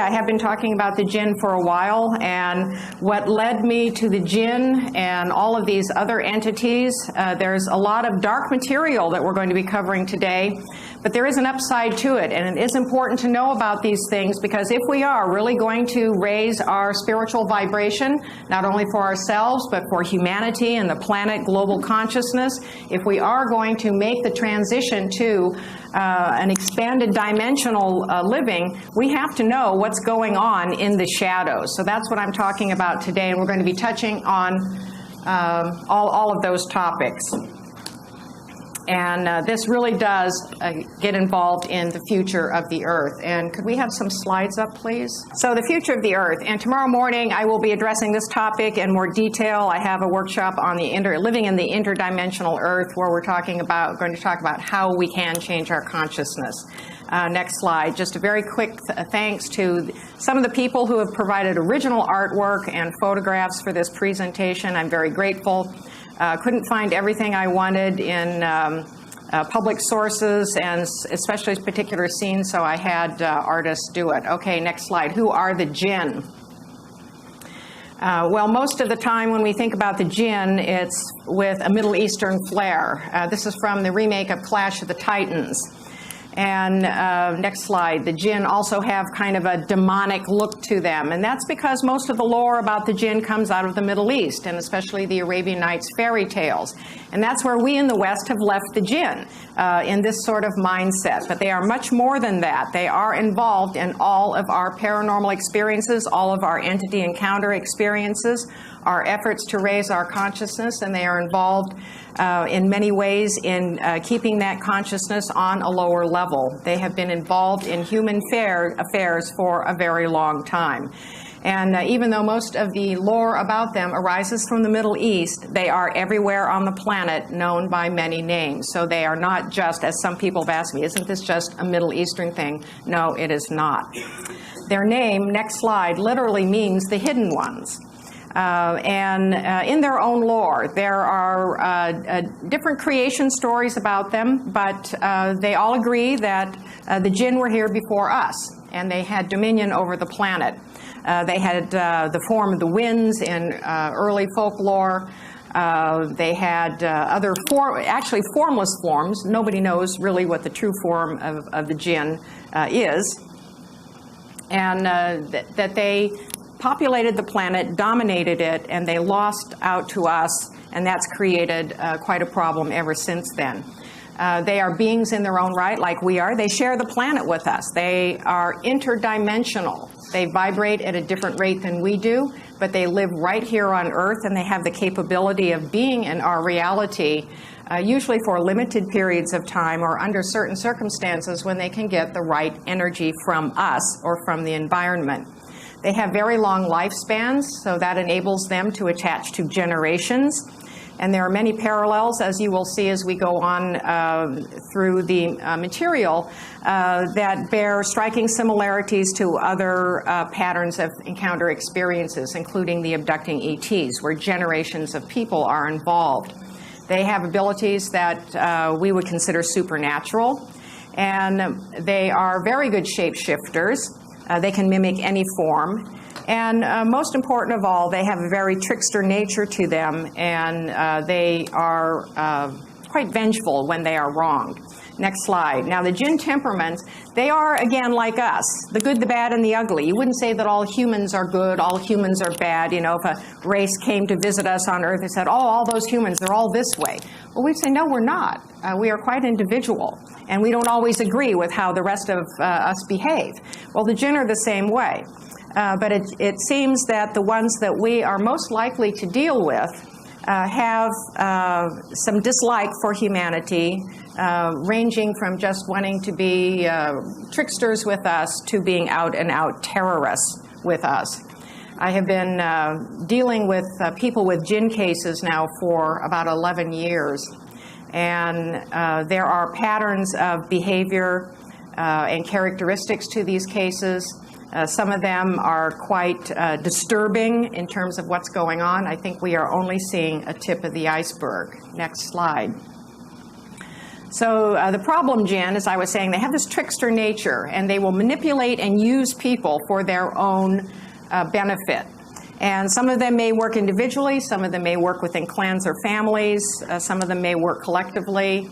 I have been talking about the Djinnn for a while, and what led me to the Djinnn and all of these other entities, there's a lot of dark material that we're going to be covering today, but there is an upside to it, and it is important to know about these things because if we are really going to raise our spiritual vibration, not only for ourselves, but for humanity and the planet, global consciousness, if we are going to make the transition to an expanded dimensional living, we have to know what's going on in the shadows. So that's what I'm talking about today, and we're going to be touching on all of those topics. And this really does get involved in the future of the Earth. And could we have some slides up, please? So the future of the Earth. And tomorrow morning, I will be addressing this topic in more detail. I have a workshop on the living in the interdimensional Earth, where we're going to talk about how we can change our consciousness. Next slide. Just a very quick thanks to some of the people who have provided original artwork and photographs for this presentation. I'm very grateful. Couldn't find everything I wanted in public sources, and especially particular scenes, so I had artists do it. Okay, next slide. Who are the Djinnn? Well, most of the time when we think about the Djinnn, it's with a Middle Eastern flair. This is from the remake of Clash of the Titans. And next slide, the Djinnn also have kind of a demonic look to them. And that's because most of the lore about the Djinnn comes out of the Middle East, and especially the Arabian Nights fairy tales. And that's where we in the West have left the Djinnn, in this sort of mindset. But they are much more than that. They are involved in all of our paranormal experiences, all of our entity encounter experiences, our efforts to raise our consciousness, and they are involved in many ways in keeping that consciousness on a lower level. They have been involved in human affairs for a very long time. And even though most of the lore about them arises from the Middle East, they are everywhere on the planet known by many names. So they are not just, as some people have asked me, isn't this just a Middle Eastern thing? No, it is not. Their name, next slide, literally means the hidden ones. And in their own lore, there are different creation stories about them, but they all agree that the Djinnn were here before us, and they had dominion over the planet. They had the form of the winds in early folklore. They had other actually formless forms. Nobody knows really what the true form of the Djinnn is. And that they populated the planet, dominated it, and they lost out to us, and that's created quite a problem ever since then. They are beings in their own right, like we are. They share the planet with us. They are interdimensional. They vibrate at a different rate than we do, but they live right here on Earth, and they have the capability of being in our reality, usually for limited periods of time or under certain circumstances when they can get the right energy from us or from the environment. They have very long lifespans, so that enables them to attach to generations. And there are many parallels, as you will see as we go on through the material, that bear striking similarities to other patterns of encounter experiences, including the abducting ETs, where generations of people are involved. They have abilities that we would consider supernatural, and they are very good shapeshifters. They can mimic any form. And most important of all, they have a very trickster nature to them, and they are quite vengeful when they are wronged. Next slide. Now, the Djinnn temperaments, they are, again, like us, the good, the bad, and the ugly. You wouldn't say that all humans are good, all humans are bad. You know, if a race came to visit us on Earth and said, oh, all those humans, they're all this way. Well, we'd say, no, we're not. We are quite individual, and we don't always agree with how the rest of us behave. Well, the Djinnn are the same way. But it seems that the ones that we are most likely to deal with have some dislike for humanity, ranging from just wanting to be tricksters with us to being out-and-out terrorists with us. I have been dealing with people with Djinnn cases now for about 11 years, and there are patterns of behavior and characteristics to these cases. Some of them are quite disturbing in terms of what's going on. I think we are only seeing a tip of the iceberg. Next slide. So the problem, Djinnn, as I was saying, they have this trickster nature, and they will manipulate and use people for their own benefit. And some of them may work individually, some of them may work within clans or families, some of them may work collectively.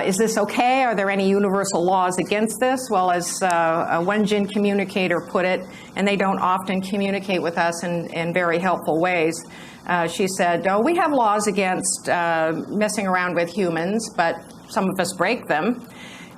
Is this okay? Are there any universal laws against this? Well, as one Djinnn communicator put it, and they don't often communicate with us in very helpful ways, she said, oh, we have laws against messing around with humans, but some of us break them.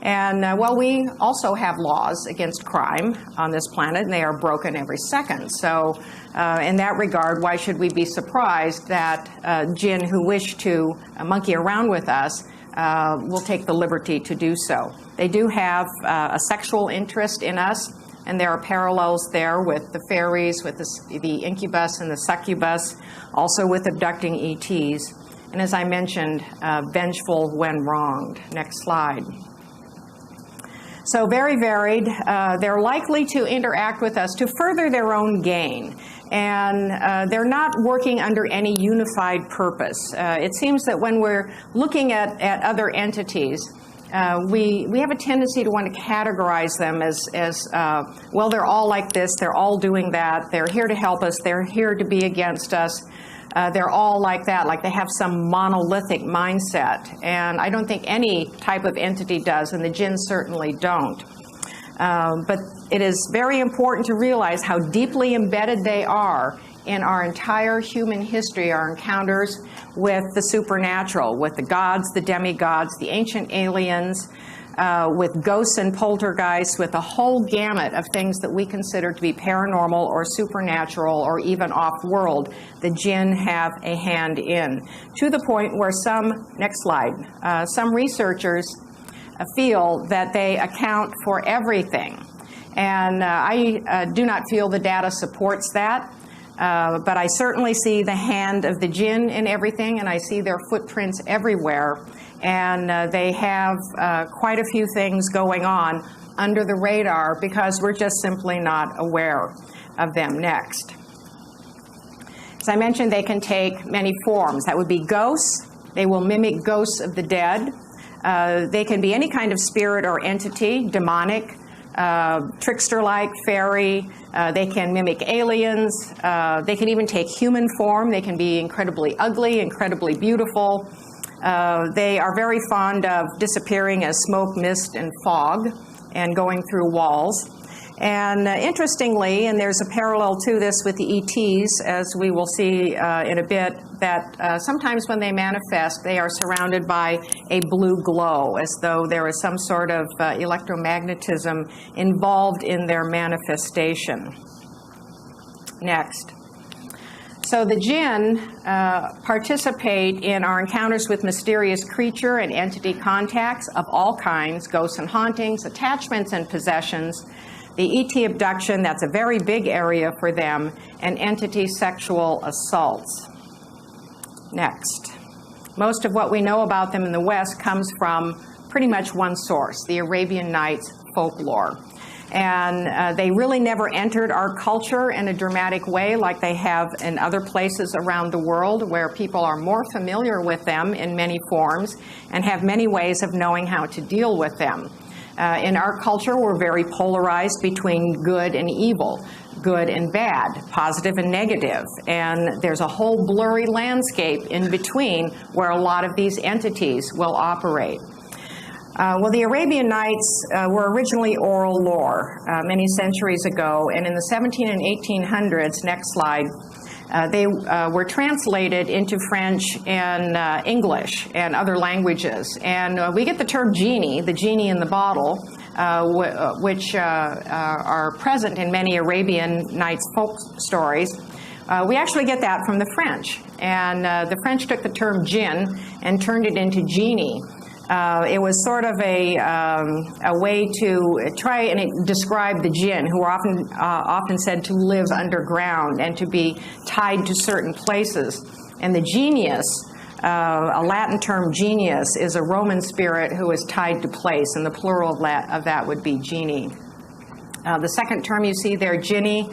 And, well, we also have laws against crime on this planet, and they are broken every second. So in that regard, why should we be surprised that Djinnn who wish to monkey around with us will take the liberty to do so? They do have a sexual interest in us, and there are parallels there with the fairies, with the incubus and the succubus, also with abducting ETs. And as I mentioned, vengeful when wronged. Next slide. So very varied. They're likely to interact with us to further their own gain. And they're not working under any unified purpose. It seems that when we're looking at other entities, we have a tendency to want to categorize them as well, they're all like this, they're all doing that, they're here to help us, they're here to be against us. They're all like that, like they have some monolithic mindset. And I don't think any type of entity does, and the Djinnn certainly don't. But it is very important to realize how deeply embedded they are in our entire human history, our encounters with the supernatural, with the gods, the demigods, the ancient aliens, with ghosts and poltergeists, with a whole gamut of things that we consider to be paranormal or supernatural or even off-world, the Djinnn have a hand in. To the point where next slide, some researchers feel that they account for everything. And I do not feel the data supports that. But I certainly see the hand of the Djinnn in everything, and I see their footprints everywhere. And they have quite a few things going on under the radar because we're just simply not aware of them. Next. As I mentioned, they can take many forms. That would be ghosts. They will mimic ghosts of the dead. They can be any kind of spirit or entity, demonic, trickster-like, fairy. They can mimic aliens. They can even take human form. They can be incredibly ugly, incredibly beautiful. They are very fond of disappearing as smoke, mist, and fog and going through walls. And interestingly, and there's a parallel to this with the ETs, as we will see in a bit, that sometimes when they manifest, they are surrounded by a blue glow, as though there is some sort of electromagnetism involved in their manifestation. Next. So the Djinnn participate in our encounters with mysterious creature and entity contacts of all kinds, ghosts and hauntings, attachments and possessions, the ET abduction, that's a very big area for them, and entity sexual assaults. Next. Most of what we know about them in the West comes from pretty much one source, the Arabian Nights folklore. And they really never entered our culture in a dramatic way like they have in other places around the world where people are more familiar with them in many forms and have many ways of knowing how to deal with them. In our culture, we're very polarized between good and evil, good and bad, positive and negative. And there's a whole blurry landscape in between where a lot of these entities will operate. Well, the Arabian Nights were originally oral lore many centuries ago, and in the 1700s and 1800s, next slide, they were translated into French and English and other languages. And we get the term genie, the genie in the bottle, which are present in many Arabian Nights folk stories. We actually get that from the French. And the French took the term djinn and turned it into genie. It was sort of a way to try and describe the Djinnn, who are often said to live underground and to be tied to certain places. And the genius, a Latin term genius, is a Roman spirit who is tied to place, and the plural of that would be genie. The second term you see there, jinni,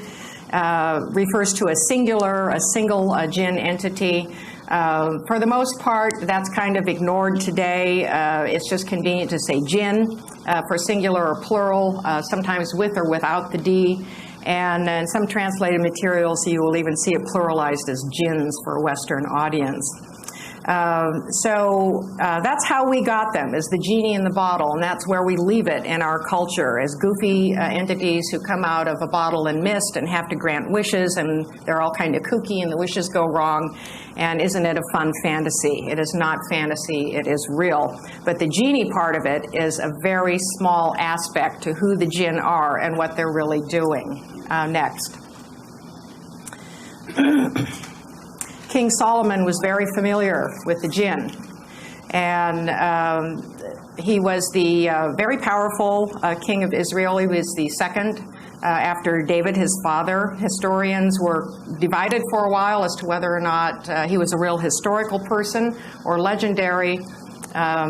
refers to a single Djinnn entity. For the most part, that's kind of ignored today. It's just convenient to say Djinnn for singular or plural, sometimes with or without the D. And in some translated materials, you will even see it pluralized as Djinns for a Western audience. So that's how we got them, is the genie in the bottle, and that's where we leave it in our culture, as goofy entities who come out of a bottle and mist and have to grant wishes, and they're all kind of kooky and the wishes go wrong. And isn't it a fun fantasy? It is not fantasy, it is real. But the genie part of it is a very small aspect to who the Djinn are and what they're really doing. Next. King Solomon was very familiar with the Djinn, and he was the very powerful king of Israel. He was the second after David, his father. Historians were divided for a while as to whether or not he was a real historical person or legendary.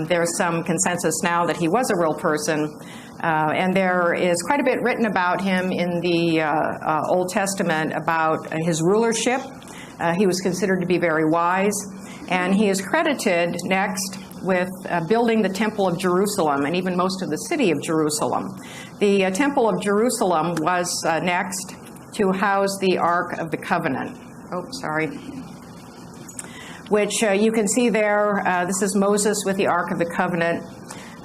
There's some consensus now that he was a real person. And there is quite a bit written about him in the Old Testament about his rulership. He was considered to be very wise, and he is credited next with building the Temple of Jerusalem and even most of the city of Jerusalem. The Temple of Jerusalem was next to house the Ark of the Covenant. Which you can see there. This is Moses with the Ark of the Covenant.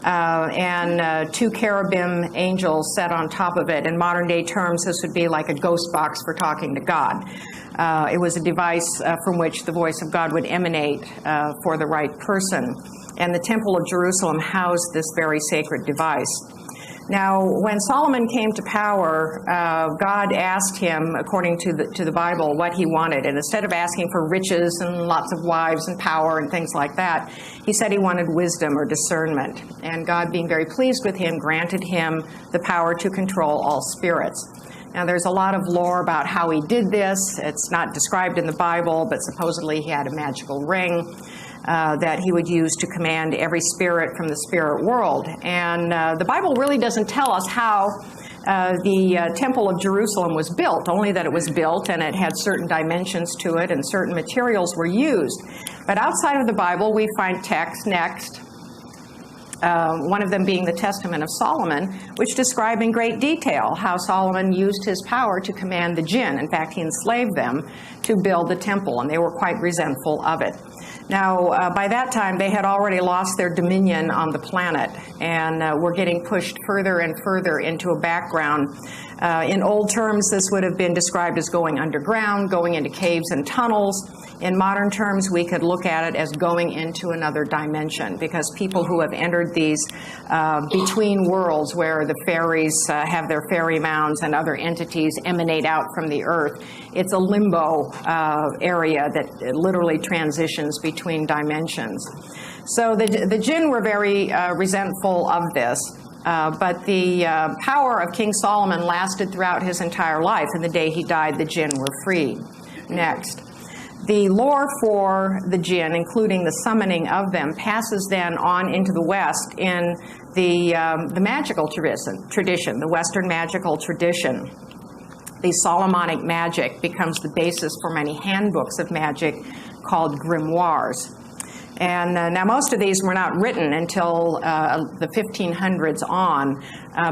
And two cherubim angels set on top of it. In modern day terms, this would be like a ghost box for talking to God. It was a device from which the voice of God would emanate for the right person. And the Temple of Jerusalem housed this very sacred device. Now, when Solomon came to power, God asked him, according to the Bible, what he wanted. And instead of asking for riches and lots of wives and power and things like that, he said he wanted wisdom or discernment. And God, being very pleased with him, granted him the power to control all spirits. Now, there's a lot of lore about how he did this. It's not described in the Bible, but supposedly he had a magical ring that he would use to command every spirit from the spirit world. And the Bible really doesn't tell us how the Temple of Jerusalem was built, only that it was built and it had certain dimensions to it and certain materials were used. But outside of the Bible, we find texts next, one of them being the Testament of Solomon, which describe in great detail how Solomon used his power to command the Djinn. In fact, he enslaved them to build the temple, and they were quite resentful of it. Now, by that time, they had already lost their dominion on the planet, and were getting pushed further and further into a background. In old terms, this would have been described as going underground, going into caves and tunnels. In modern terms, we could look at it as going into another dimension, because people who have entered these between worlds where the fairies have their fairy mounds and other entities emanate out from the earth, it's a limbo area that literally transitions between dimensions. So the Djinn were very resentful of this. But the power of King Solomon lasted throughout his entire life, and the day he died, the Djinn were freed. Next. The lore for the Djinn, including the summoning of them, passes then on into the West in the magical tradition, the Western magical tradition. The Solomonic magic becomes the basis for many handbooks of magic called grimoires. And now most of these were not written until the 1500s on,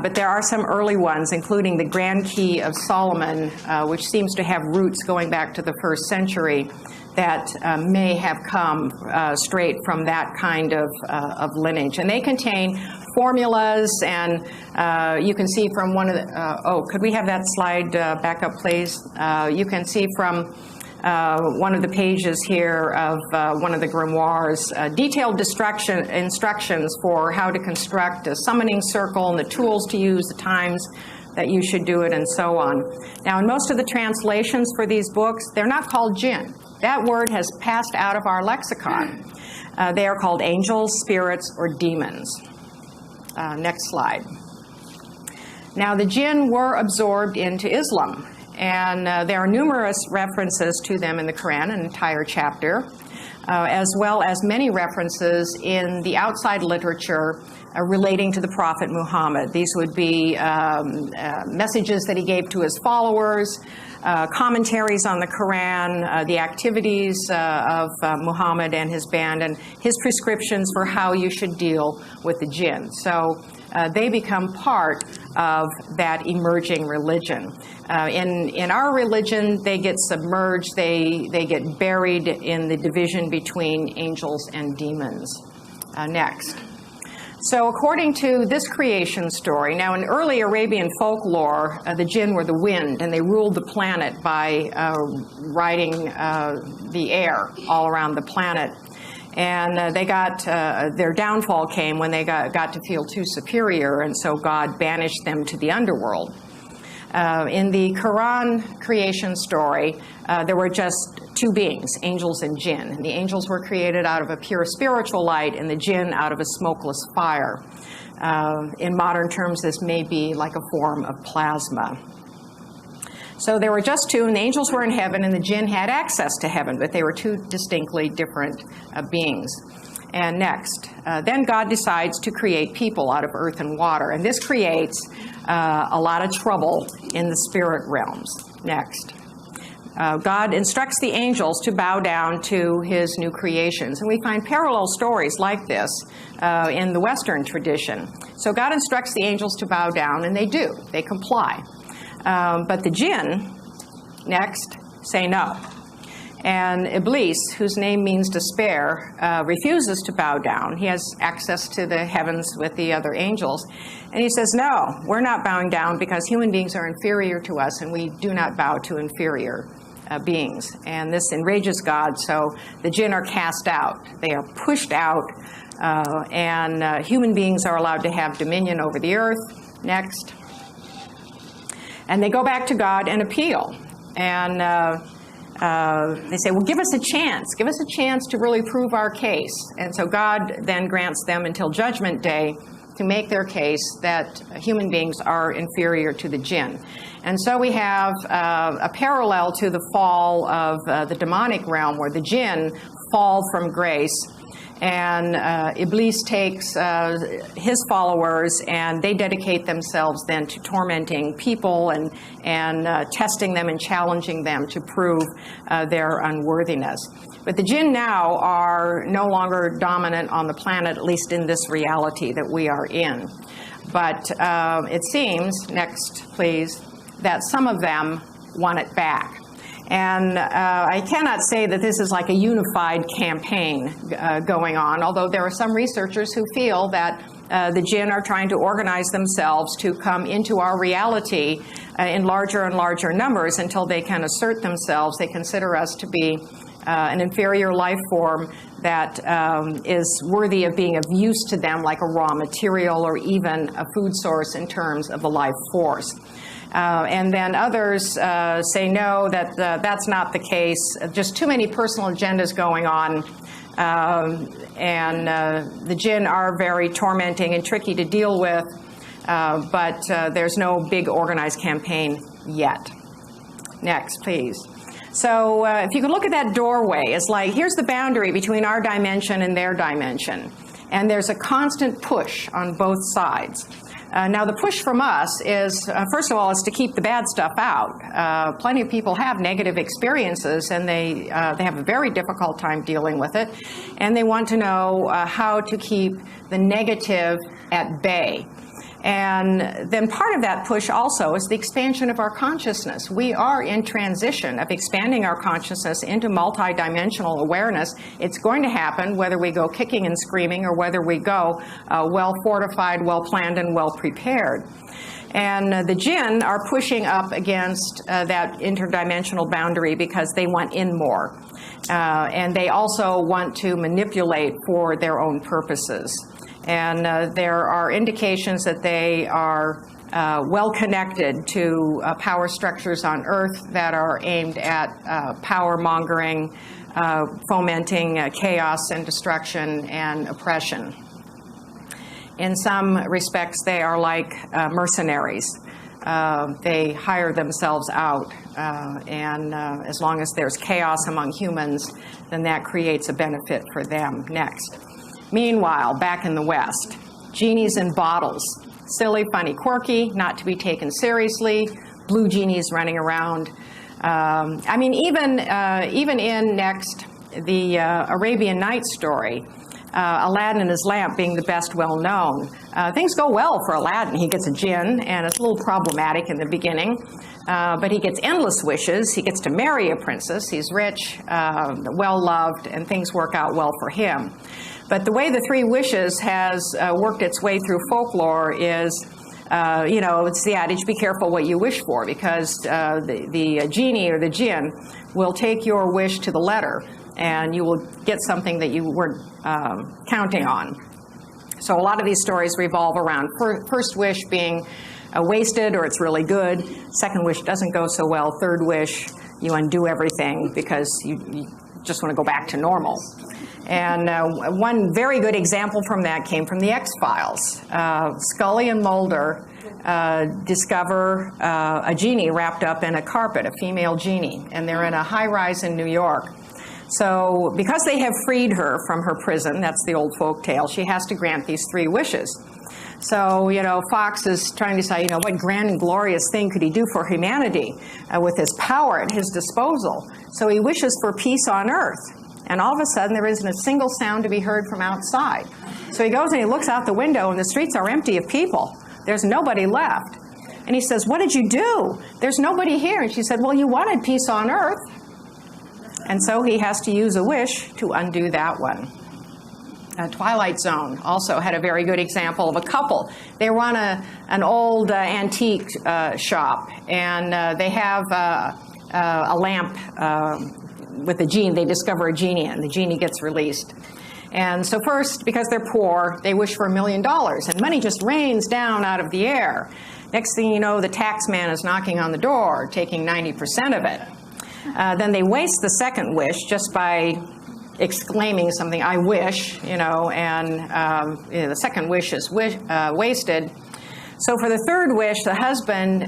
but there are some early ones, including the Grand Key of Solomon, which seems to have roots going back to the 1st century, that may have come straight from that kind of lineage. And they contain formulas, and you can see from one of the, could we have that slide back up, please? You can see from one of the pages here of one of the grimoires, detailed instructions for how to construct a summoning circle and the tools to use, the times that you should do it, and so on. Now, in most of the translations for these books, they're not called Djinn. That word has passed out of our lexicon. They are called angels, spirits, or demons. Next slide. Now, the Djinn were absorbed into Islam. And there are numerous references to them in the Quran, an entire chapter, as well as many references in the outside literature relating to the Prophet Muhammad. These would be messages that he gave to his followers, commentaries on the Quran, the activities of Muhammad and his band, and his prescriptions for how you should deal with the jinn. So they become part of that emerging religion. In our religion, they get submerged, they get buried in the division between angels and demons. Next. So according to this creation story, now in early Arabian folklore, the jinn were the wind, and they ruled the planet by riding the air all around the planet. And they got, their downfall came when they got to feel too superior, and so God banished them to the underworld. In the Quran creation story, there were just two beings, angels and jinn. The angels were created out of a pure spiritual light, and the jinn out of a smokeless fire. In modern terms, this may be like a form of plasma. So there were just two, and the angels were in heaven, and the jinn had access to heaven, but they were two distinctly different beings. And next, then God decides to create people out of earth and water, and this creates a lot of trouble in the spirit realms. Next. God instructs the angels to bow down to his new creations. And we find parallel stories like this in the Western tradition. So God instructs the angels to bow down, and they do. They comply. But the jinn, next, say no. And Iblis, whose name means despair, refuses to bow down. He has access to the heavens with the other angels. And he says, no, we're not bowing down because human beings are inferior to us, and we do not bow to inferior beings. And this enrages God, so the jinn are cast out. They are pushed out, and human beings are allowed to have dominion over the earth. Next. And they go back to God and appeal. And they say, well, give us a chance. Give us a chance to really prove our case. And so God then grants them until Judgment Day to make their case that human beings are inferior to the jinn. And so we have a parallel to the fall of the demonic realm, where the jinn fall from grace, and Iblis takes his followers, and they dedicate themselves then to tormenting people and testing them and challenging them to prove their unworthiness. But the jinn now are no longer dominant on the planet, at least in this reality that we are in. But it seems, next please, that some of them want it back. And I cannot say that this is like a unified campaign going on, although there are some researchers who feel that the jinn are trying to organize themselves to come into our reality in larger and larger numbers until they can assert themselves. They consider us to be an inferior life form that is worthy of being of use to them, like a raw material or even a food source in terms of the life force. And then others say no, that that's not the case. Just too many personal agendas going on. And the jinn are very tormenting and tricky to deal with, but there's no big organized campaign yet. Next, please. So if you could look at that doorway, it's like, here's the boundary between our dimension and their dimension. And there's a constant push on both sides. Now, the push from us is, first of all, is to keep the bad stuff out. Plenty of people have negative experiences, and they have a very difficult time dealing with it. And they want to know how to keep the negative at bay. And then part of that push also is the expansion of our consciousness. We are in transition of expanding our consciousness into multidimensional awareness. It's going to happen whether we go kicking and screaming or whether we go well fortified, well planned, and well prepared. And the jinn are pushing up against that interdimensional boundary because they want in more. And they also want to manipulate for their own purposes. And there are indications that they are well connected to power structures on Earth that are aimed at power mongering, fomenting chaos and destruction and oppression. In some respects, they are like mercenaries. They hire themselves out, and as long as there's chaos among humans, then that creates a benefit for them. Next. Meanwhile, back in the West, genies in bottles. Silly, funny, quirky, not to be taken seriously, blue genies running around. I mean, even in next, the Arabian Nights story, Aladdin and his lamp being the best well-known. Things go well for Aladdin. He gets a djinn, and it's a little problematic in the beginning, but he gets endless wishes. He gets to marry a princess. He's rich, well-loved, and things work out well for him. But the way the three wishes has worked its way through folklore is, you know, it's the adage, be careful what you wish for, because the genie or the djinn will take your wish to the letter, and you will get something that you weren't counting on. So a lot of these stories revolve around first wish being wasted or it's really good. Second wish doesn't go so well. Third wish, you undo everything because you just want to go back to normal. And one very good example from that came from the X-Files. Scully and Mulder discover a genie wrapped up in a carpet, a female genie, and they're in a high-rise in New York. So because they have freed her from her prison, that's the old folk tale, she has to grant these three wishes. So, you know, Fox is trying to say, you know, what grand and glorious thing could he do for humanity with his power at his disposal? So he wishes for peace on earth. And all of a sudden, there isn't a single sound to be heard from outside. So he goes and he looks out the window, and the streets are empty of people. There's nobody left. And he says, what did you do? There's nobody here. And she said, well, you wanted peace on earth. And so he has to use a wish to undo that one. Twilight Zone also had a very good example of a couple. They run an old antique shop, and they have a lamp with a genie. They discover a genie, and the genie gets released. And so first, because they're poor, they wish for $1 million, and money just rains down out of the air. Next thing you know, the tax man is knocking on the door, taking 90% of it. Then they waste the second wish just by exclaiming something, I wish, you know, and you know, the second wish is wasted. So for the third wish, the husband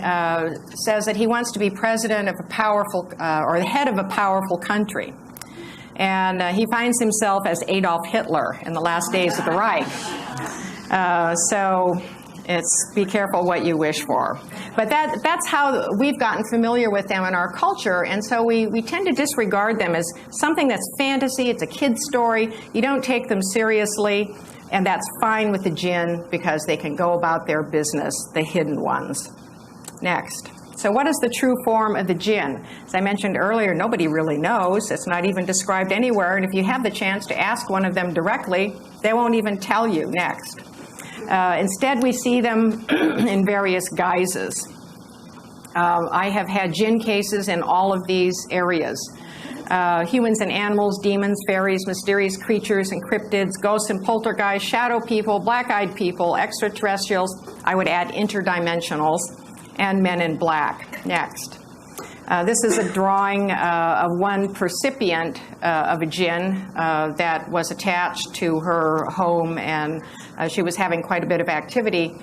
says that he wants to be president of a powerful, or the head of a powerful country. And he finds himself as Adolf Hitler in the last days of the Reich. So it's be careful what you wish for. But that's how we've gotten familiar with them in our culture, and so we tend to disregard them as something that's fantasy, it's a kid's story, you don't take them seriously, and that's fine with the djinn because they can go about their business, the hidden ones. Next. So what is the true form of the djinn? As I mentioned earlier, nobody really knows. It's not even described anywhere, and if you have the chance to ask one of them directly, they won't even tell you. Next. Instead, we see them in various guises. I have had djinn cases in all of these areas. Humans and animals, demons, fairies, mysterious creatures and cryptids, ghosts and poltergeists, shadow people, black-eyed people, extraterrestrials, I would add interdimensionals, and men in black. Next. This is a drawing of one percipient of a djinn that was attached to her home, and she was having quite a bit of activity.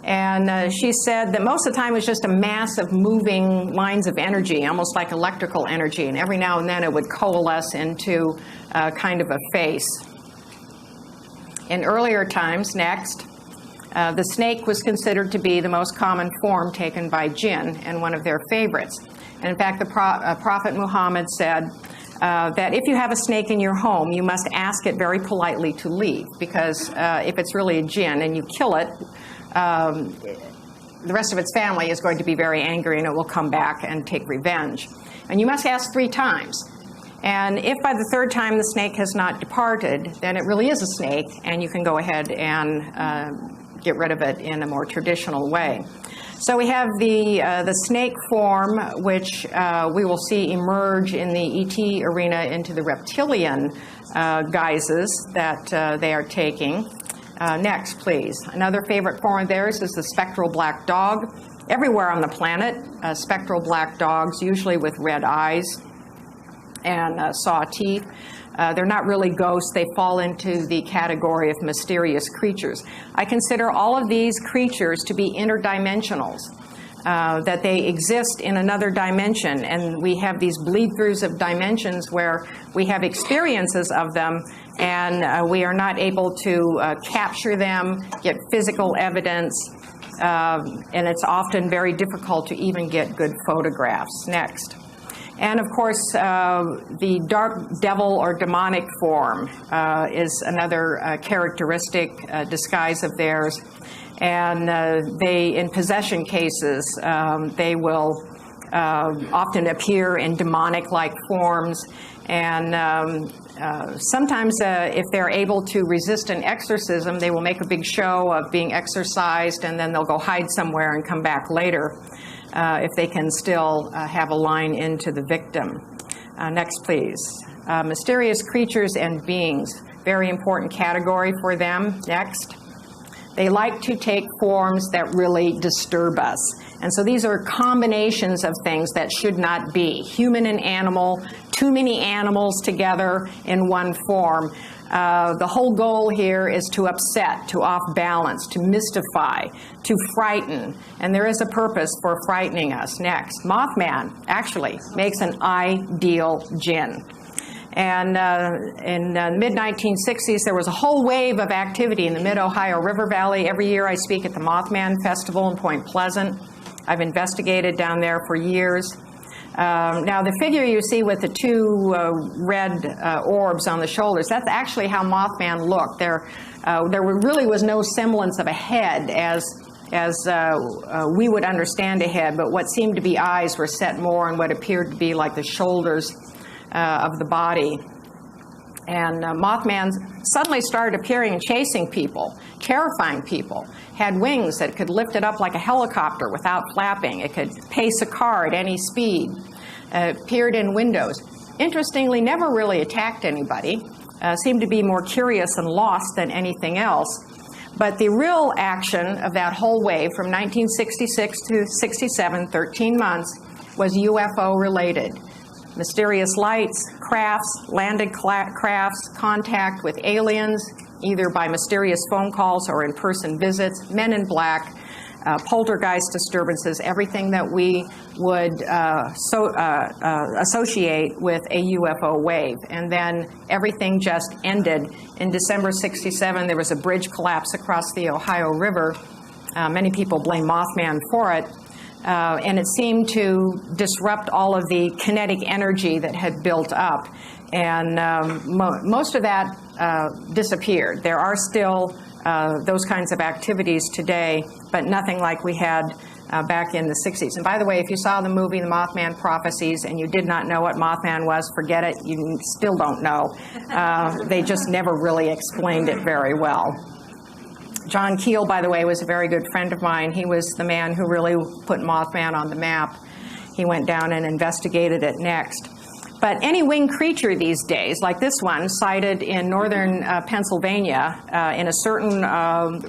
And she said that most of the time it was just a mass of moving lines of energy, almost like electrical energy, and every now and then it would coalesce into kind of a face. In earlier times, next, the snake was considered to be the most common form taken by jinn and one of their favorites. And in fact, the Prophet Muhammad said that if you have a snake in your home, you must ask it very politely to leave, because if it's really a jinn and you kill it, the rest of its family is going to be very angry and it will come back and take revenge. And you must ask 3 times. And if by the 3rd time the snake has not departed, then it really is a snake, and you can go ahead and get rid of it in a more traditional way. So we have the snake form, which we will see emerge in the ET arena into the reptilian guises that they are taking. Next, please. Another favorite form of theirs is the spectral black dog. Everywhere on the planet, spectral black dogs, usually with red eyes and saw teeth. They're not really ghosts. They fall into the category of mysterious creatures. I consider all of these creatures to be interdimensionals, that they exist in another dimension, and we have these bleed-throughs of dimensions where we have experiences of them, and we are not able to capture them, get physical evidence, and it's often very difficult to even get good photographs. Next. And of course, the dark devil or demonic form is another characteristic disguise of theirs. And they, in possession cases, they will often appear in demonic-like forms. And sometimes if they're able to resist an exorcism, they will make a big show of being exorcised, and then they'll go hide somewhere and come back later if they can still have a line into the victim. Next, please. Mysterious creatures and beings, very important category for them. Next. They like to take forms that really disturb us. And so these are combinations of things that should not be. Human and animal, too many animals together in one form. The whole goal here is to upset, to off-balance, to mystify, to frighten. And there is a purpose for frightening us. Next, Mothman actually makes an ideal djinn. And in the mid-1960s, there was a whole wave of activity in the mid-Ohio River Valley. Every year I speak at the Mothman Festival in Point Pleasant. I've investigated down there for years. Now, the figure you see with the two red orbs on the shoulders, that's actually how Mothman looked. There really was no semblance of a head as we would understand a head, but what seemed to be eyes were set more on what appeared to be like the shoulders of the body. And Mothman suddenly started appearing and chasing people, terrifying people, had wings that could lift it up like a helicopter without flapping. It could pace a car at any speed, appeared in windows. Interestingly, never really attacked anybody, seemed to be more curious and lost than anything else. But the real action of that whole wave from 1966 to 67, 13 months, was UFO related. Mysterious lights, crafts, landed crafts, contact with aliens, either by mysterious phone calls or in-person visits, men in black, poltergeist disturbances, everything that we would associate with a UFO wave. And then everything just ended. In December 67, there was a bridge collapse across the Ohio River. Many people blame Mothman for it. And it seemed to disrupt all of the kinetic energy that had built up. And most of that disappeared. There are still those kinds of activities today, but nothing like we had back in the 60s. And by the way, if you saw the movie The Mothman Prophecies and you did not know what Mothman was, forget it. You still don't know. They just never really explained it very well. John Keel, by the way, was a very good friend of mine. He was the man who really put Mothman on the map. He went down and investigated it next. But any winged creature these days, like this one, sighted in northern Pennsylvania in a certain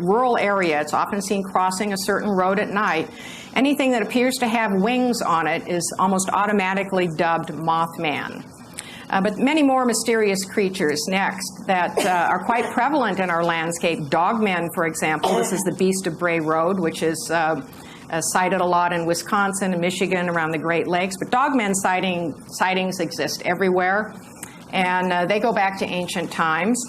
rural area, it's often seen crossing a certain road at night, anything that appears to have wings on it is almost automatically dubbed Mothman. But many more mysterious creatures next that are quite prevalent in our landscape. Dogmen, for example. This is the Beast of Bray Road, which is sighted a lot in Wisconsin and Michigan around the Great Lakes. But dogmen sightings exist everywhere, and they go back to ancient times.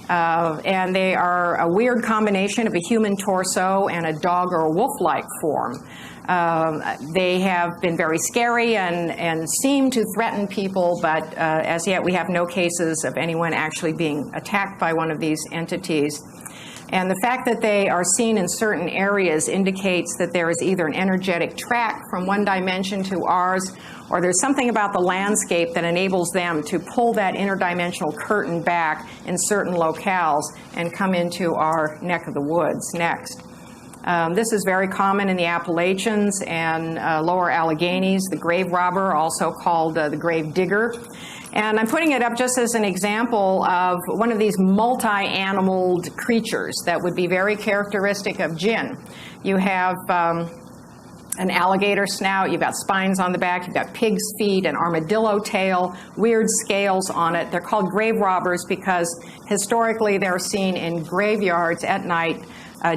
And they are a weird combination of a human torso and a dog or a wolf-like form. They have been very scary and seem to threaten people, but as yet we have no cases of anyone actually being attacked by one of these entities. And the fact that they are seen in certain areas indicates that there is either an energetic track from one dimension to ours, or there's something about the landscape that enables them to pull that interdimensional curtain back in certain locales and come into our neck of the woods next. This is very common in the Appalachians and lower Alleghenies, the grave robber, also called the grave digger. And I'm putting it up just as an example of one of these multi-animaled creatures that would be very characteristic of Djinnn. You have an alligator snout, you've got spines on the back, you've got pig's feet, an armadillo tail, weird scales on it. They're called grave robbers because historically they're seen in graveyards at night,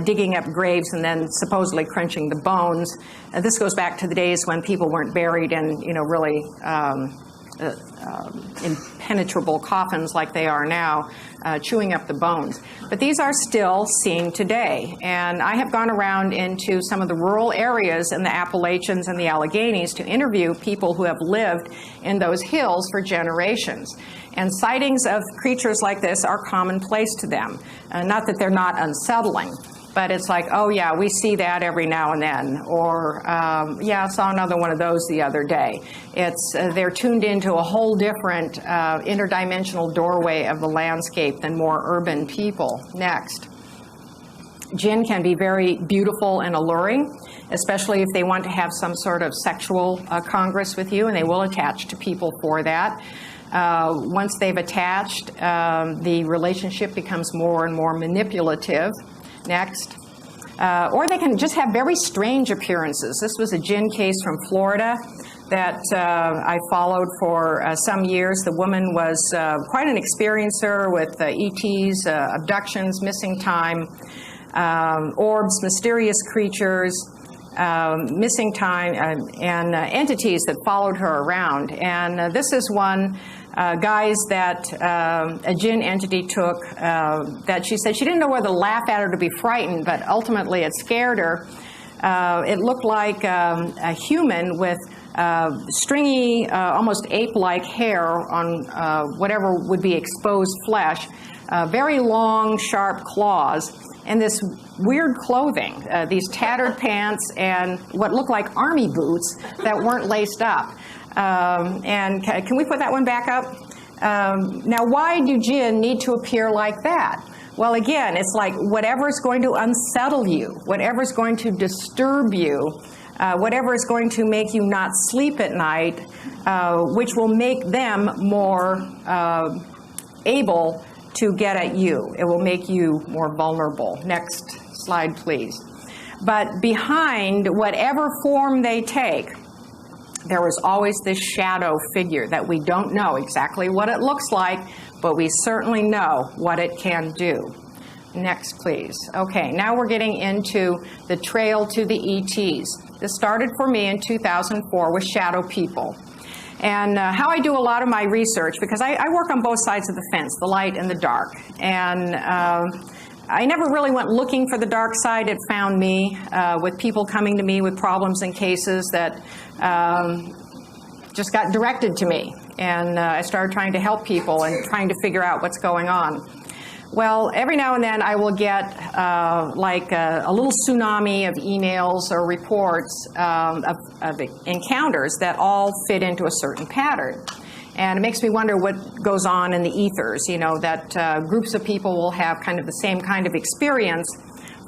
digging up graves and then supposedly crunching the bones. This goes back to the days when people weren't buried in, really impenetrable coffins like they are now, chewing up the bones. But these are still seen today. And I have gone around into some of the rural areas in the Appalachians and the Alleghenies to interview people who have lived in those hills for generations. And sightings of creatures like this are commonplace to them. Not that they're not unsettling, but it's like, oh yeah, we see that every now and then, or yeah, I saw another one of those the other day. It's they're tuned into a whole different interdimensional doorway of the landscape than more urban people. Next. Djinnn can be very beautiful and alluring, especially if they want to have some sort of sexual congress with you, and they will attach to people for that. Once they've attached, the relationship becomes more and more manipulative. Next. Or they can just have very strange appearances. This was a Djinnn case from Florida that I followed for some years. The woman was quite an experiencer with ETs, abductions, missing time, orbs, mysterious creatures, missing time, and entities that followed her around. And this is one guys that a Djinnn entity took that she said she didn't know whether to laugh at or to be frightened, but ultimately it scared her. It looked like a human with stringy, almost ape-like hair on whatever would be exposed flesh, very long, sharp claws, and this weird clothing, these tattered pants and what looked like army boots that weren't laced up. And can we put that one back up? Now, why do Djinnn need to appear like that? Well, again, it's like whatever's going to unsettle you, whatever's going to disturb you, whatever is going to make you not sleep at night, which will make them more able to get at you. It will make you more vulnerable. Next slide, please. But behind whatever form they take, there was always this shadow figure that we don't know exactly what it looks like, but we certainly know what it can do. Next, please. Okay, now we're getting into the trail to the ETs. This started for me in 2004 with shadow people. And how I do a lot of my research, because I work on both sides of the fence, the light and the dark. And I never really went looking for the dark side. It found me with people coming to me with problems and cases that just got directed to me. And I started trying to help people and trying to figure out what's going on. Well, every now and then I will get like a little tsunami of emails or reports of encounters that all fit into a certain pattern. And it makes me wonder what goes on in the ethers, you know, that groups of people will have kind of the same kind of experience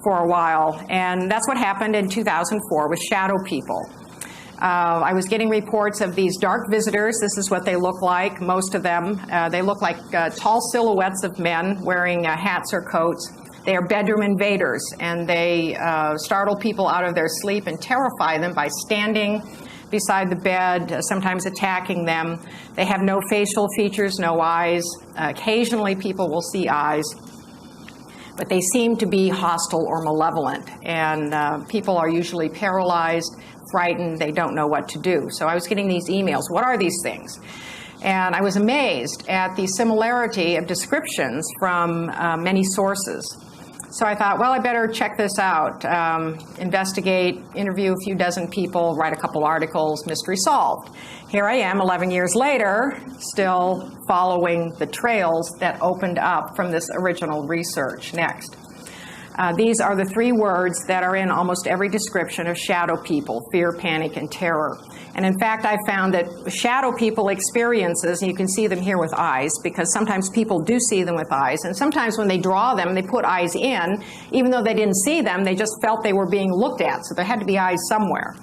for a while. And that's what happened in 2004 with shadow people. I was getting reports of these dark visitors. This is what they look like, most of them. They look like tall silhouettes of men wearing hats or coats. They are bedroom invaders, and they startle people out of their sleep and terrify them by standing beside the bed, sometimes attacking them. They have no facial features, no eyes. Occasionally people will see eyes, but they seem to be hostile or malevolent, and people are usually paralyzed, frightened, they don't know what to do. So I was getting these emails, what are these things? And I was amazed at the similarity of descriptions from many sources. So I thought, well, I better check this out, investigate, interview a few dozen people, write a couple articles, mystery solved. Here I am 11 years later, still following the trails that opened up from this original research. Next. These are the three words that are in almost every description of shadow people: fear, panic, and terror. And in fact, I found that shadow people experiences, and you can see them here with eyes, because sometimes people do see them with eyes, and sometimes when they draw them, they put eyes in, even though they didn't see them, they just felt they were being looked at, so there had to be eyes somewhere.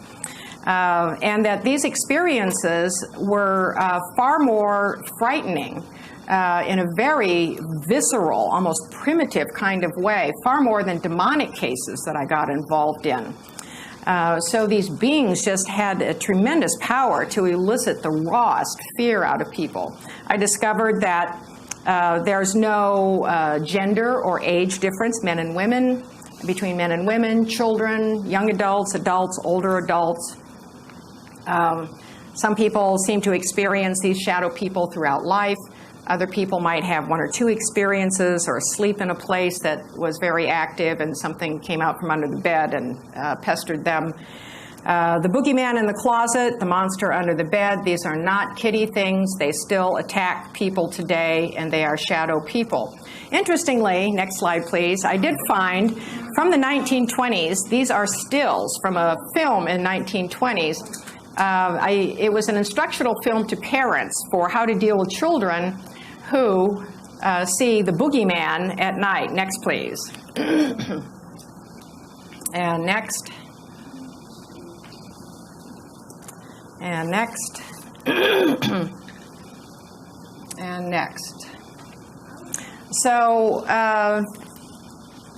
And that these experiences were far more frightening in a very visceral, almost primitive kind of way, far more than demonic cases that I got involved in. So these beings just had a tremendous power to elicit the rawest fear out of people. I discovered that there's no gender or age difference, men and women, between men and women, children, young adults, adults, older adults. Some people seem to experience these shadow people throughout life. Other people might have 1 or 2 experiences or sleep in a place that was very active and something came out from under the bed and pestered them. The boogeyman in the closet, the monster under the bed, these are not kitty things. They still attack people today, and they are shadow people. Interestingly, next slide please, I did find from the 1920s, these are stills from a film in 1920s. It was an instructional film to parents for how to deal with children who see the boogeyman at night. Next, please. And next. And next. And next. So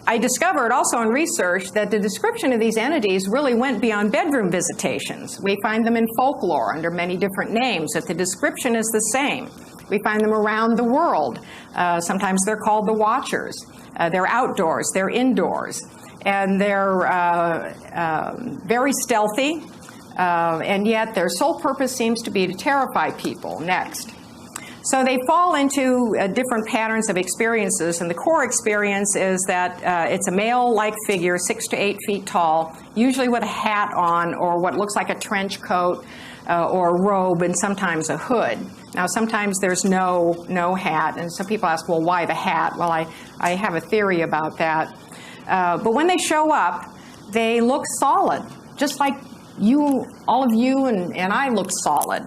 I discovered also in research that the description of these entities really went beyond bedroom visitations. We find them in folklore under many different names, that the description is the same. We find them around the world. Sometimes they're called the Watchers. They're outdoors, they're indoors, and they're very stealthy, and yet their sole purpose seems to be to terrify people. Next. So they fall into different patterns of experiences, and the core experience is that it's a male-like figure, 6 to 8 feet tall, usually with a hat on or what looks like a trench coat or a robe, and sometimes a hood. Now, sometimes there's no hat, and some people ask, well, why the hat? Well, I have a theory about that. But when they show up, they look solid, just like you, all of you and I look solid.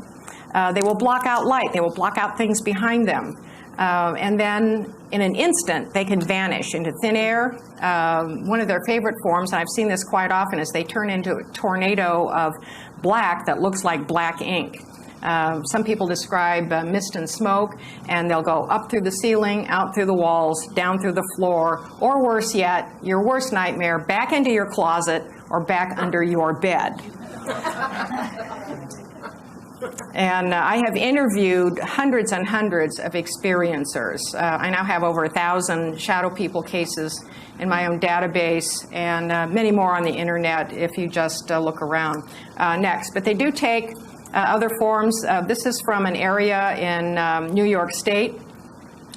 They will block out light. They will block out things behind them. And then in an instant, they can vanish into thin air. One of their favorite forms, and I've seen this quite often, is they turn into a tornado of black that looks like black ink. Some people describe mist and smoke, and they'll go up through the ceiling, out through the walls, down through the floor, or worse yet, your worst nightmare, back into your closet or back under your bed. And I have interviewed hundreds and hundreds of experiencers. I now have over 1,000 shadow people cases in my own database, and many more on the internet if you just look around. Next, but they do take other forms. This is from an area in New York State,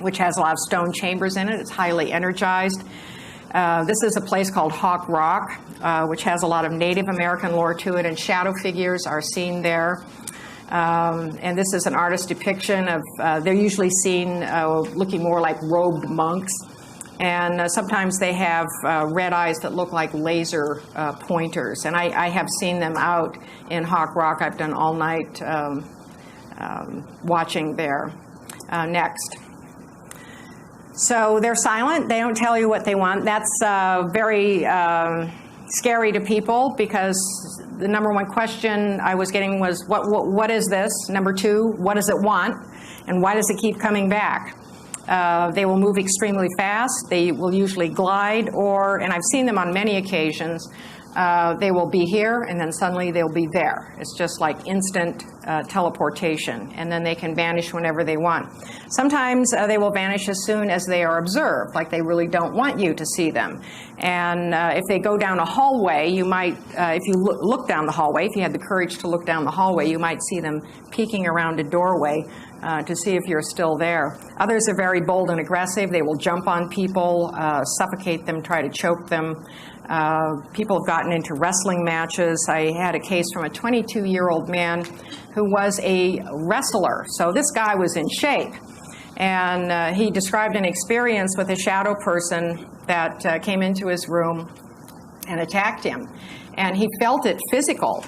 which has a lot of stone chambers in it. It's highly energized. This is a place called Hawk Rock, which has a lot of Native American lore to it, and shadow figures are seen there. And this is an artist's depiction of, they're usually seen looking more like robed monks. And sometimes they have red eyes that look like laser pointers. And I have seen them out in Hawk Rock. I've done all night watching there. Next. So they're silent. They don't tell you what they want. That's very scary to people, because the number one question I was getting was, what is this? Number two, what does it want? And why does it keep coming back? They will move extremely fast. They will usually glide, and I've seen them on many occasions, they will be here and then suddenly they'll be there. It's just like instant teleportation, and then they can vanish whenever they want. Sometimes they will vanish as soon as they are observed, like they really don't want you to see them. And if they go down a hallway, you might, if you look down the hallway, if you had the courage to look down the hallway, you might see them peeking around a doorway to see if you're still there. Others are very bold and aggressive. They will jump on people, suffocate them, try to choke them. People have gotten into wrestling matches. I had a case from a 22-year-old man who was a wrestler. So this guy was in shape. And he described an experience with a shadow person that came into his room and attacked him. And he felt it physical.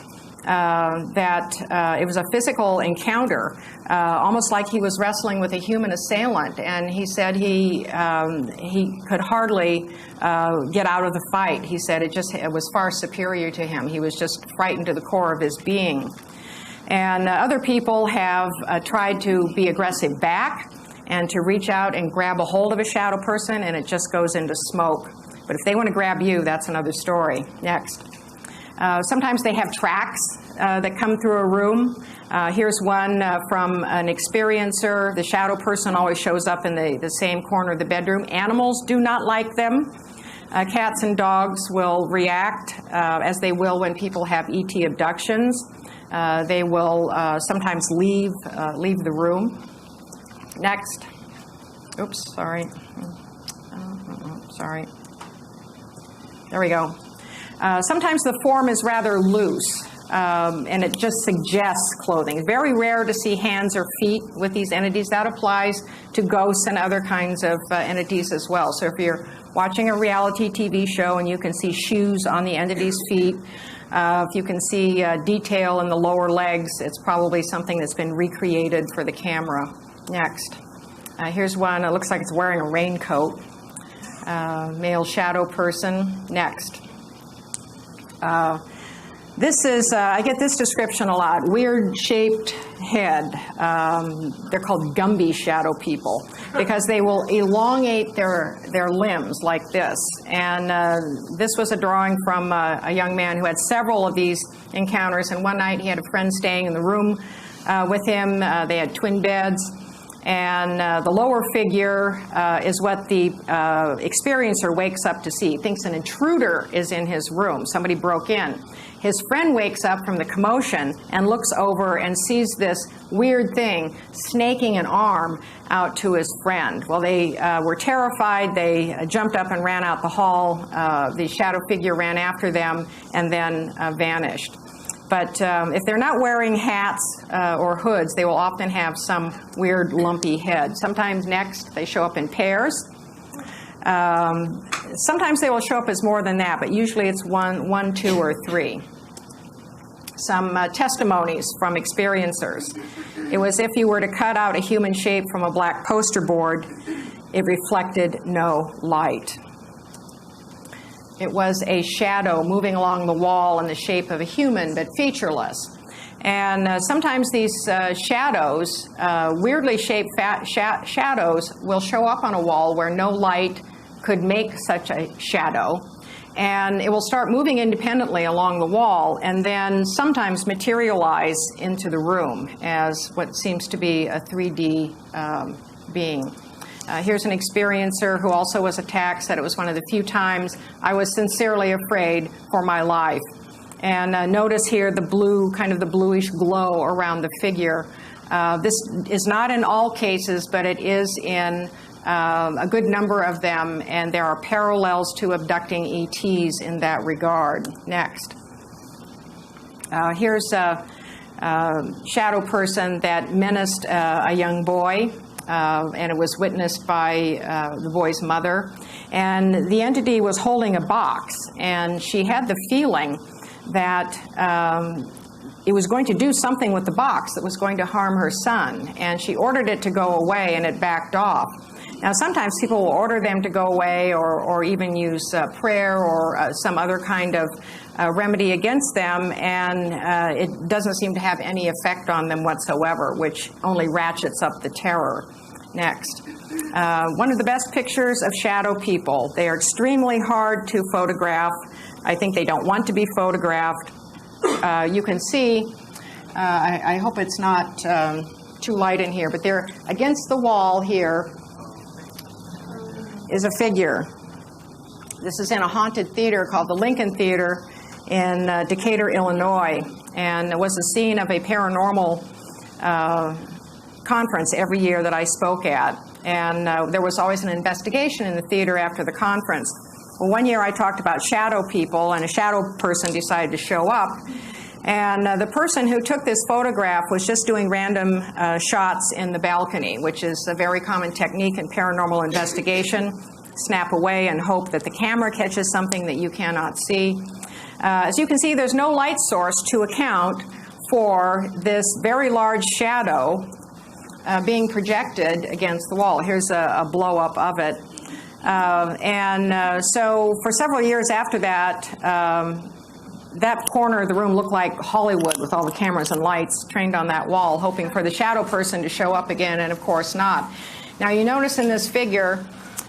It was a physical encounter, almost like he was wrestling with a human assailant. And he said he could hardly get out of the fight. He said it was far superior to him. He was just frightened to the core of his being. And other people have tried to be aggressive back and to reach out and grab a hold of a shadow person, and it just goes into smoke. But if they want to grab you, that's another story. Next. Sometimes they have tracks that come through a room. Here's one from an experiencer. The shadow person always shows up in the same corner of the bedroom. Animals do not like them. Cats and dogs will react as they will when people have ET abductions. They will sometimes leave the room. Next. Oops, sorry. Sorry. There we go. Sometimes the form is rather loose, and it just suggests clothing. It's very rare to see hands or feet with these entities. That applies to ghosts and other kinds of entities as well. So if you're watching a reality TV show and you can see shoes on the entity's feet, if you can see detail in the lower legs, it's probably something that's been recreated for the camera. Next. Here's one. It looks like it's wearing a raincoat. Male shadow person. Next. This is, I get this description a lot, weird-shaped head. They're called Gumby shadow people because they will elongate their limbs like this. And this was a drawing from a young man who had several of these encounters. And one night he had a friend staying in the room with him. They had twin beds. And the lower figure is what the experiencer wakes up to see. He thinks an intruder is in his room. Somebody broke in. His friend wakes up from the commotion and looks over and sees this weird thing snaking an arm out to his friend. Well, they were terrified. They jumped up and ran out the hall. The shadow figure ran after them and then vanished. But if they're not wearing hats or hoods, they will often have some weird lumpy head. Sometimes next they show up in pairs. Sometimes they will show up as more than that, but usually it's one, two, or three. Some testimonies from experiencers. It was if you were to cut out a human shape from a black poster board, it reflected no light. It was a shadow moving along the wall in the shape of a human, but featureless. And sometimes these shadows, weirdly shaped shadows, will show up on a wall where no light could make such a shadow. And it will start moving independently along the wall and then sometimes materialize into the room as what seems to be a 3D being. Here's an experiencer who also was attacked, said it was one of the few times I was sincerely afraid for my life. And notice here the blue, kind of the bluish glow around the figure. This is not in all cases, but it is in a good number of them, and there are parallels to abducting ETs in that regard. Next. Here's a shadow person that menaced a young boy. And it was witnessed by the boy's mother. And the entity was holding a box, and she had the feeling that it was going to do something with the box that was going to harm her son. And she ordered it to go away, and it backed off. Now, sometimes people will order them to go away or even use prayer or some other kind of remedy against them, and it doesn't seem to have any effect on them whatsoever, which only ratchets up the terror. Next. One of the best pictures of shadow people. They are extremely hard to photograph. I think they don't want to be photographed. You can see, I hope it's not too light in here, but they're against the wall here is a figure. This is in a haunted theater called the Lincoln Theater in Decatur, Illinois, and it was the scene of a paranormal conference every year that I spoke at, and there was always an investigation in the theater after the conference. Well, one year I talked about shadow people, and a shadow person decided to show up, and the person who took this photograph was just doing random shots in the balcony, which is a very common technique in paranormal investigation. Snap away and hope that the camera catches something that you cannot see. As you can see, there's no light source to account for this very large shadow being projected against the wall. Here's a blow-up of it. So for several years after that, that corner of the room looked like Hollywood with all the cameras and lights trained on that wall, hoping for the shadow person to show up again, and of course not. Now you notice in this figure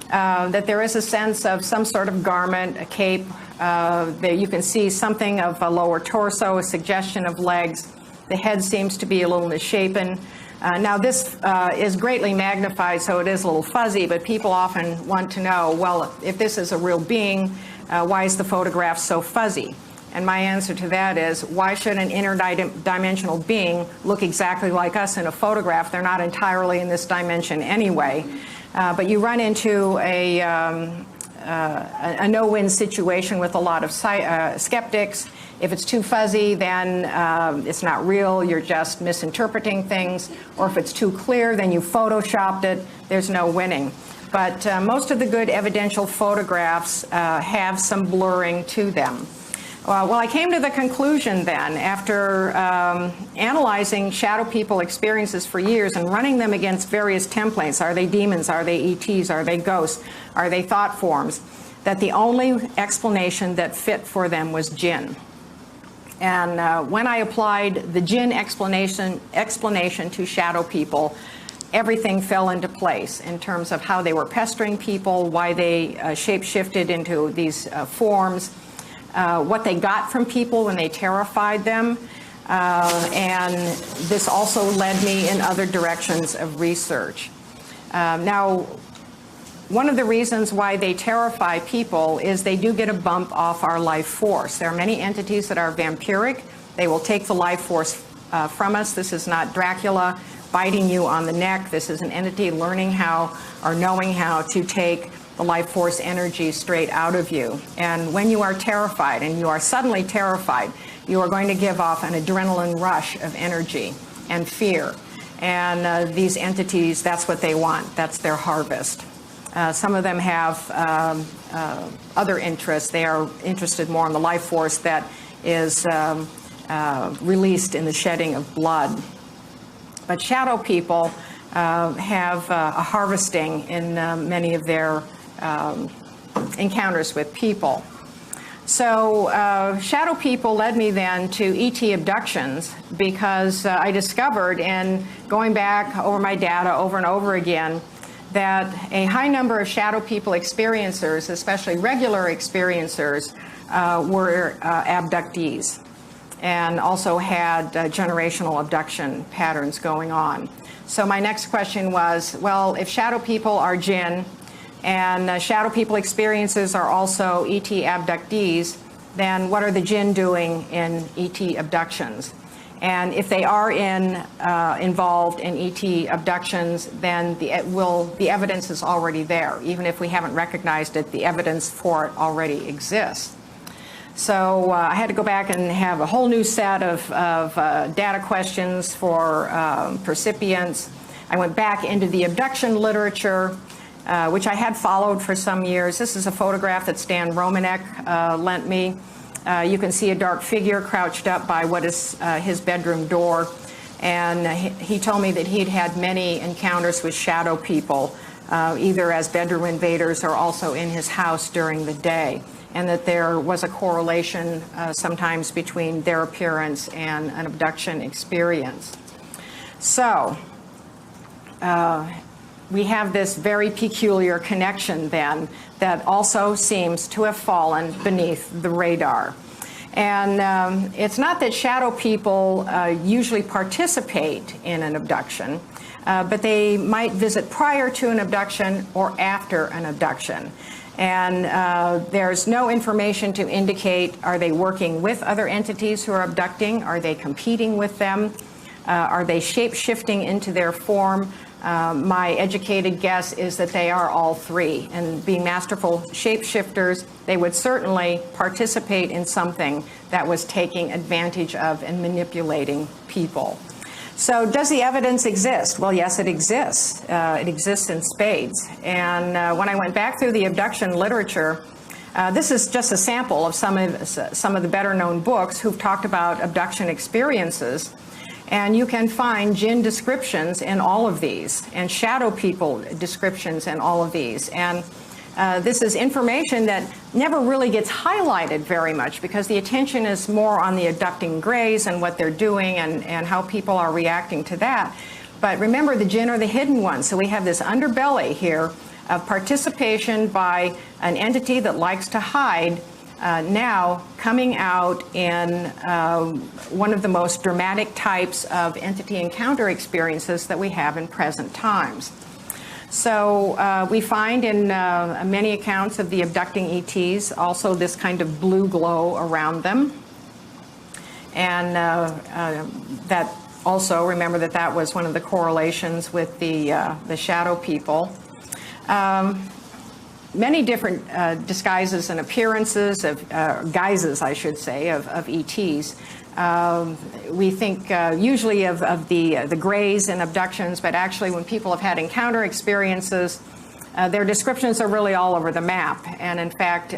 that there is a sense of some sort of garment, a cape. There you can see something of a lower torso, a suggestion of legs. The head seems to be a little misshapen. Now this is greatly magnified, so it is a little fuzzy, but people often want to know, well, if this is a real being, why is the photograph so fuzzy? And my answer to that is, why should an interdimensional being look exactly like us in a photograph? They're not entirely in this dimension anyway. But you run into a no-win situation with a lot of skeptics. If it's too fuzzy, then it's not real, you're just misinterpreting things. Or if it's too clear, then you photoshopped it, there's no winning. But most of the good evidential photographs have some blurring to them. Well, I came to the conclusion then, after analyzing shadow people experiences for years and running them against various templates, are they demons, are they ETs, are they ghosts, are they thought forms, that the only explanation that fit for them was Djinnn. And when I applied the Djinnn explanation to shadow people, everything fell into place in terms of how they were pestering people, why they shape-shifted into these forms, what they got from people when they terrified them, and this also led me in other directions of research. Now, one of the reasons why they terrify people is they do get a bump off our life force. There are many entities that are vampiric. They will take the life force from us. This is not Dracula biting you on the neck. This is an entity learning how or knowing how to take the life force energy straight out of you. And when you are terrified, and you are suddenly terrified, you are going to give off an adrenaline rush of energy and fear. And these entities, that's what they want. That's their harvest. Some of them have other interests. They are interested more in the life force that is released in the shedding of blood. But shadow people have a harvesting in many of their encounters with people. So shadow people led me then to ET abductions, because I discovered, in going back over my data over and over again, that a high number of shadow people experiencers, especially regular experiencers, were abductees, and also had generational abduction patterns going on. So my next question was, well, if shadow people are Djinnn, and shadow people experiences are also ET abductees, then what are the Djinnn doing in ET abductions? And if they are involved in ET abductions, then the evidence is already there. Even if we haven't recognized it, the evidence for it already exists. So I had to go back and have a whole new set of data questions for percipients. I went back into the abduction literature, which I had followed for some years. This is a photograph that Stan Romanek lent me. You can see a dark figure crouched up by what is his bedroom door. And he told me that he'd had many encounters with shadow people, either as bedroom invaders or also in his house during the day, and that there was a correlation sometimes between their appearance and an abduction experience. So we have this very peculiar connection then that also seems to have fallen beneath the radar. And it's not that shadow people usually participate in an abduction, but they might visit prior to an abduction or after an abduction. And there's no information to indicate, are they working with other entities who are abducting? Are they competing with them? Are they shape-shifting into their form? My educated guess is that they are all three. And being masterful shapeshifters, they would certainly participate in something that was taking advantage of and manipulating people. So does the evidence exist? Well, yes, it exists. It exists in spades. And when I went back through the abduction literature, this is just a sample of some of the better-known books who've talked about abduction experiences. And you can find Djinnn descriptions in all of these, and shadow people descriptions in all of these. And this is information that never really gets highlighted very much, because the attention is more on the abducting greys and what they're doing and how people are reacting to that. But remember, the Djinnn are the hidden ones. So we have this underbelly here of participation by an entity that likes to hide, now coming out in one of the most dramatic types of entity encounter experiences that we have in present times. So we find in many accounts of the abducting ETs also this kind of blue glow around them. And that also, remember that that was one of the correlations with the shadow people. Many different disguises and appearances of guises, I should say, of ETs. We think usually of the grays in abductions, but actually when people have had encounter experiences, their descriptions are really all over the map. And in fact,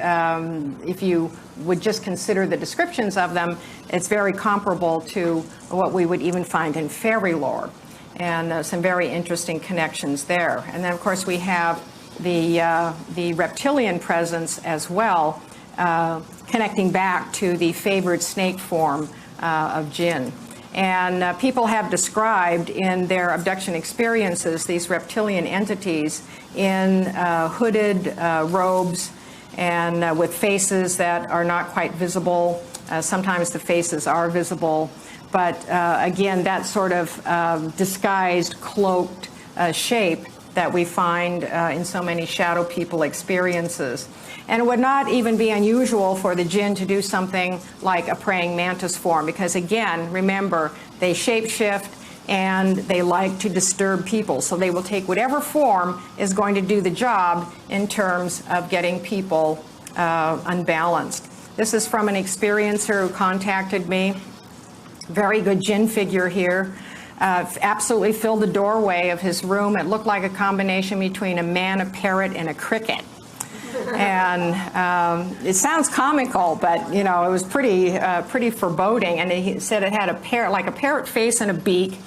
if you would just consider the descriptions of them, it's very comparable to what we would even find in fairy lore. And some very interesting connections there. And then, of course, we have the reptilian presence as well, connecting back to the favored snake form of Djinnn. And people have described in their abduction experiences these reptilian entities in hooded robes and with faces that are not quite visible. Sometimes the faces are visible, but again, that sort of disguised, cloaked shape that we find in so many shadow people experiences. And it would not even be unusual for the Djinnn to do something like a praying mantis form, because again, remember, they shapeshift and they like to disturb people. So they will take whatever form is going to do the job in terms of getting people unbalanced. This is from an experiencer who contacted me. Very good Djinnn figure here. Absolutely filled the doorway of his room. It looked like a combination between a man, a parrot, and a cricket. And it sounds comical, but you know, it was pretty foreboding. And he said it had a parrot, like a parrot face and a beak,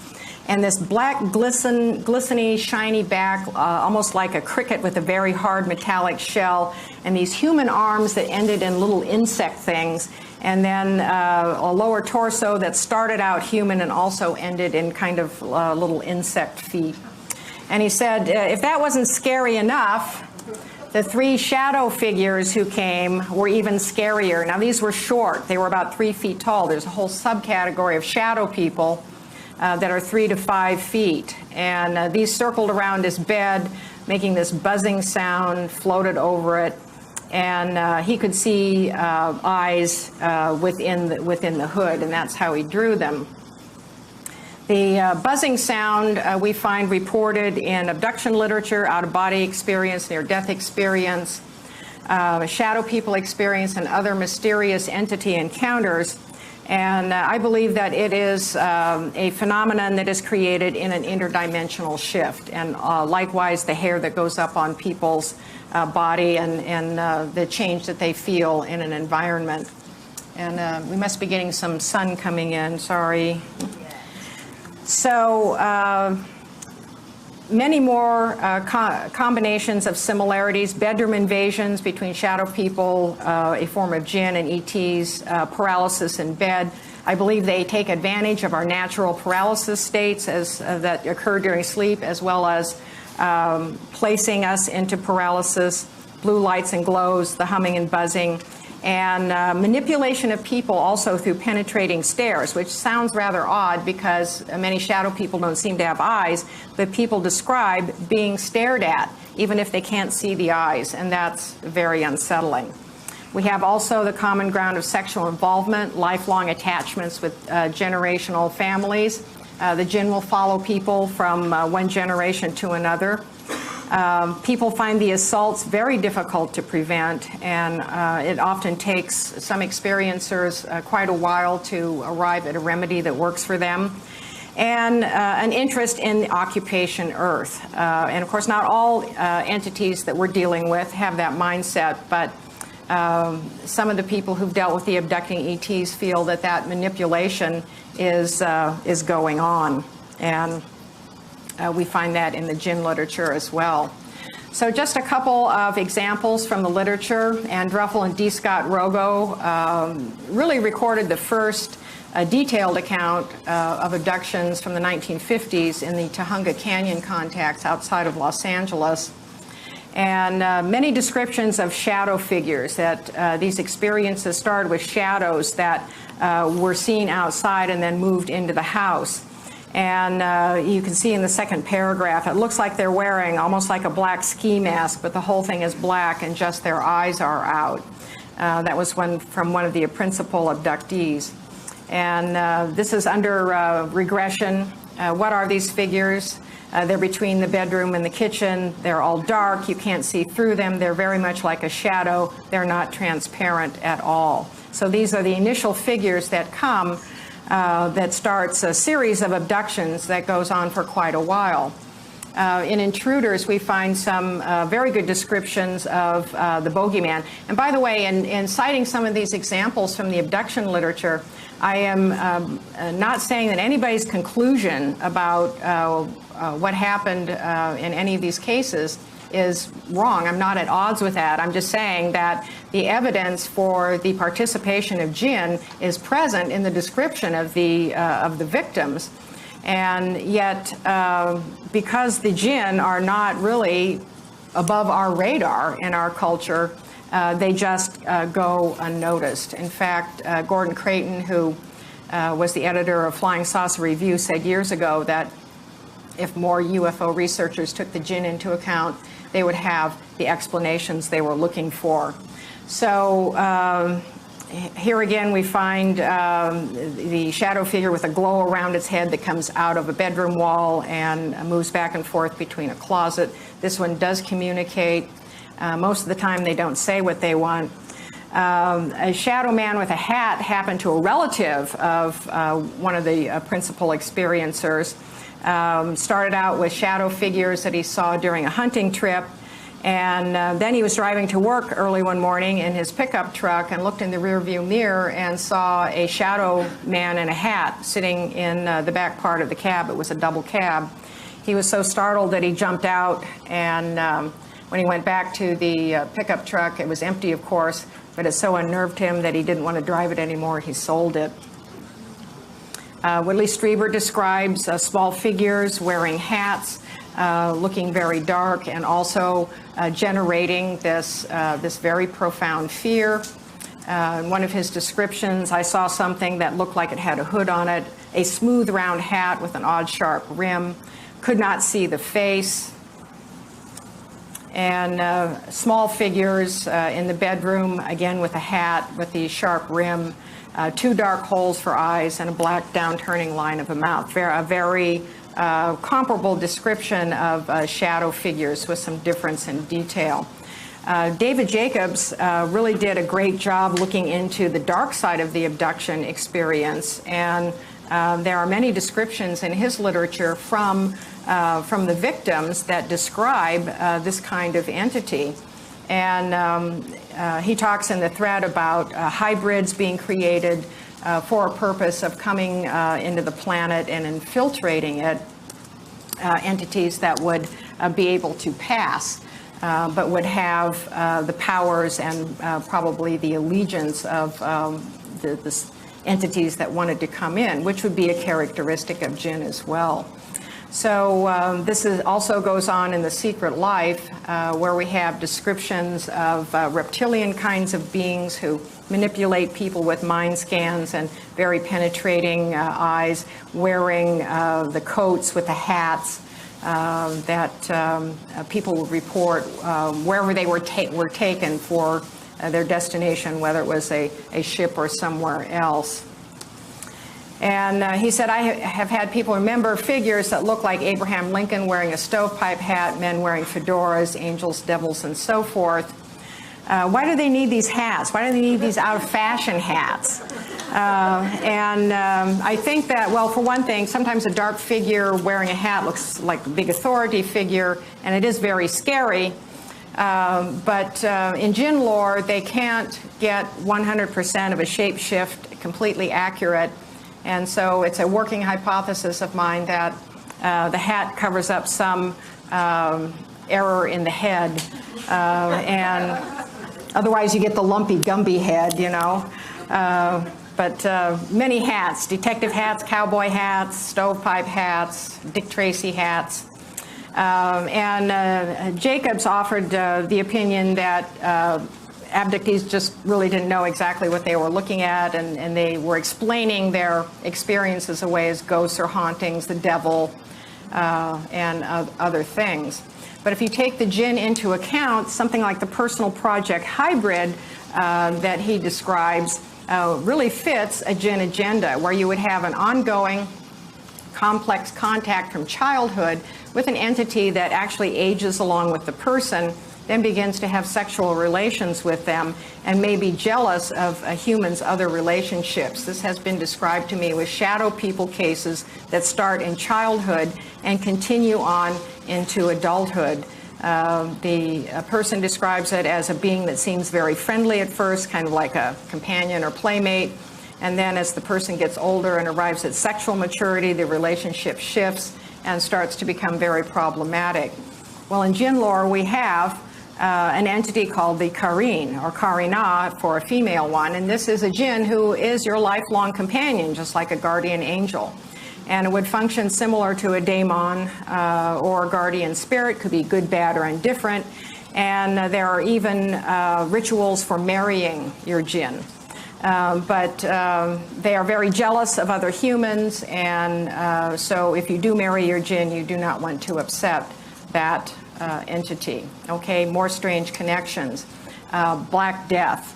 and this black glistening, shiny back, almost like a cricket with a very hard metallic shell, and these human arms that ended in little insect things, and then a lower torso that started out human and also ended in kind of little insect feet. And he said, if that wasn't scary enough, the three shadow figures who came were even scarier. Now, these were short. They were about 3 feet tall. There's a whole subcategory of shadow people that are 3 to 5 feet. And these circled around his bed, making this buzzing sound, floated over it. And he could see eyes within the hood, and that's how he drew them. The buzzing sound we find reported in abduction literature, out-of-body experience, near-death experience, shadow people experience, and other mysterious entity encounters. And I believe that it is a phenomenon that is created in an interdimensional shift. And likewise, the hair that goes up on people's body and the change that they feel in an environment. And we must be getting some sun coming in, sorry. So many more combinations of similarities, bedroom invasions between shadow people, a form of Djinnn and ETs, paralysis in bed. I believe they take advantage of our natural paralysis states as that occur during sleep, as well as placing us into paralysis, blue lights and glows, the humming and buzzing, and manipulation of people also through penetrating stares, which sounds rather odd because many shadow people don't seem to have eyes, but people describe being stared at, even if they can't see the eyes, and that's very unsettling. We have also the common ground of sexual involvement, lifelong attachments with generational families. The Djinnn will follow people from one generation to another. People find the assaults very difficult to prevent, and it often takes some experiencers quite a while to arrive at a remedy that works for them. And an interest in occupation Earth. And of course, not all entities that we're dealing with have that mindset, but some of the people who've dealt with the abducting ETs feel that that manipulation is going on. And we find that in the Djinnn literature as well. So just a couple of examples from the literature. Ann Druffel and D. Scott Rogo really recorded the first detailed account of abductions from the 1950s in the Tujunga Canyon contacts outside of Los Angeles. And many descriptions of shadow figures, that these experiences started with shadows that were seen outside and then moved into the house. And you can see in the second paragraph, it looks like they're wearing almost like a black ski mask, but the whole thing is black and just their eyes are out. That was from one of the principal abductees. And this is under regression. What are these figures? They're between the bedroom and the kitchen. They're all dark. You can't see through them. They're very much like a shadow. They're not transparent at all. So these are the initial figures that come that starts a series of abductions that goes on for quite a while. In Intruders, we find some very good descriptions of the bogeyman. And by the way, in citing some of these examples from the abduction literature, I am not saying that anybody's conclusion about what happened in any of these cases is wrong. I'm not at odds with that. I'm just saying that the evidence for the participation of Djinnn is present in the description of the victims. And yet, because the Djinnn are not really above our radar in our culture, they just go unnoticed. In fact, Gordon Creighton, who was the editor of Flying Saucer Review, said years ago that if more UFO researchers took the Djinnn into account, they would have the explanations they were looking for. So here again we find the shadow figure with a glow around its head that comes out of a bedroom wall and moves back and forth between a closet. This one does communicate. Most of the time they don't say what they want. A shadow man with a hat happened to a relative of one of the principal experiencers. Started out with shadow figures that he saw during a hunting trip, and then he was driving to work early one morning in his pickup truck and looked in the rearview mirror and saw a shadow man in a hat sitting in the back part of the cab. It was a double cab. He was so startled that he jumped out, and when he went back to the pickup truck, it was empty, of course, but it so unnerved him that he didn't want to drive it anymore. He sold it. Whitley Strieber describes small figures wearing hats, looking very dark, and also generating this very profound fear. In one of his descriptions, I saw something that looked like it had a hood on it, a smooth round hat with an odd sharp rim, could not see the face, and small figures in the bedroom, again with a hat with the sharp rim, two dark holes for eyes, and a black downturning line of a mouth. A very comparable description of shadow figures with some difference in detail. David Jacobs really did a great job looking into the dark side of the abduction experience, and there are many descriptions in his literature from the victims that describe this kind of entity. And he talks in the thread about hybrids being created for a purpose of coming into the planet and infiltrating it, entities that would be able to pass, but would have the powers and probably the allegiance of the entities that wanted to come in, which would be a characteristic of Djinnn as well. So this also goes on in The Secret Life, where we have descriptions of reptilian kinds of beings who manipulate people with mind scans and very penetrating eyes, wearing the coats with the hats that people would report wherever they were taken for their destination, whether it was a ship or somewhere else. And he said, I have had people remember figures that look like Abraham Lincoln wearing a stovepipe hat, men wearing fedoras, angels, devils, and so forth. Why do they need these hats? Why do they need these out-of-fashion hats? I think that, well, for one thing, sometimes a dark figure wearing a hat looks like a big authority figure, and it is very scary. But in Djinnn lore, they can't get 100% of a shapeshift completely accurate. And so it's a working hypothesis of mine that the hat covers up some error in the head. And otherwise you get the lumpy Gumby head, you know. But many hats, detective hats, cowboy hats, stovepipe hats, Dick Tracy hats. Jacobs offered the opinion that abductees just really didn't know exactly what they were looking at, and they were explaining their experiences away as ghosts or hauntings, the devil, and other things. But if you take the Djinnn into account, something like the personal project hybrid that he describes really fits a Djinnn agenda, where you would have an ongoing complex contact from childhood with an entity that actually ages along with the person, then begins to have sexual relations with them, and may be jealous of a human's other relationships. This has been described to me with shadow people cases that start in childhood and continue on into adulthood. The person describes it as a being that seems very friendly at first, kind of like a companion or playmate, and then as the person gets older and arrives at sexual maturity, the relationship shifts and starts to become very problematic. Well, in Djinnn lore, we have an entity called the Kareen, or Karina for a female one, and this is a Djinnn who is your lifelong companion, just like a guardian angel. And it would function similar to a daemon or a guardian spirit, could be good, bad, or indifferent. And there are even rituals for marrying your Djinnn. But they are very jealous of other humans, and so if you do marry your Djinnn, you do not want to upset that entity. Okay, more strange connections. Black Death.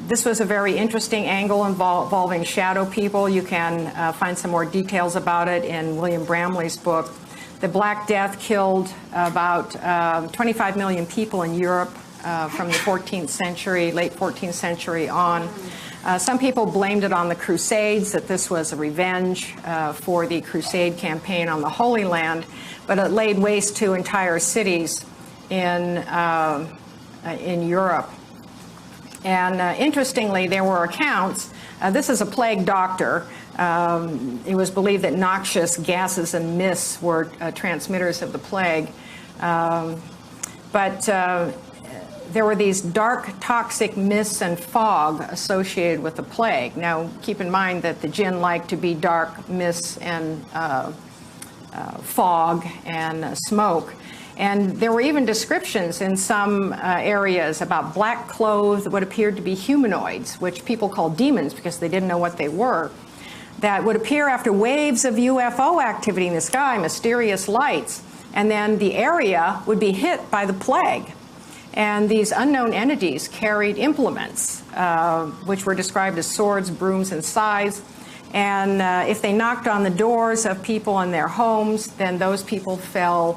This was a very interesting angle involving shadow people. You can find some more details about it in William Bramley's book. The Black Death killed about 25 million people in Europe from the 14th century, late 14th century on. Some people blamed it on the Crusades, that this was a revenge for the Crusade campaign on the Holy Land, but it laid waste to entire cities in Europe. And interestingly, there were accounts, this is a plague doctor. It was believed that noxious gases and mists were transmitters of the plague. But there were these dark, toxic mists and fog associated with the plague. Now, keep in mind that the Djinnn like to be dark mists and fog and smoke. And there were even descriptions in some areas about black clothed, what appeared to be humanoids, which people called demons because they didn't know what they were, that would appear after waves of UFO activity in the sky, mysterious lights, and then the area would be hit by the plague. And these unknown entities carried implements, which were described as swords, brooms, and scythes. And if they knocked on the doors of people in their homes, then those people fell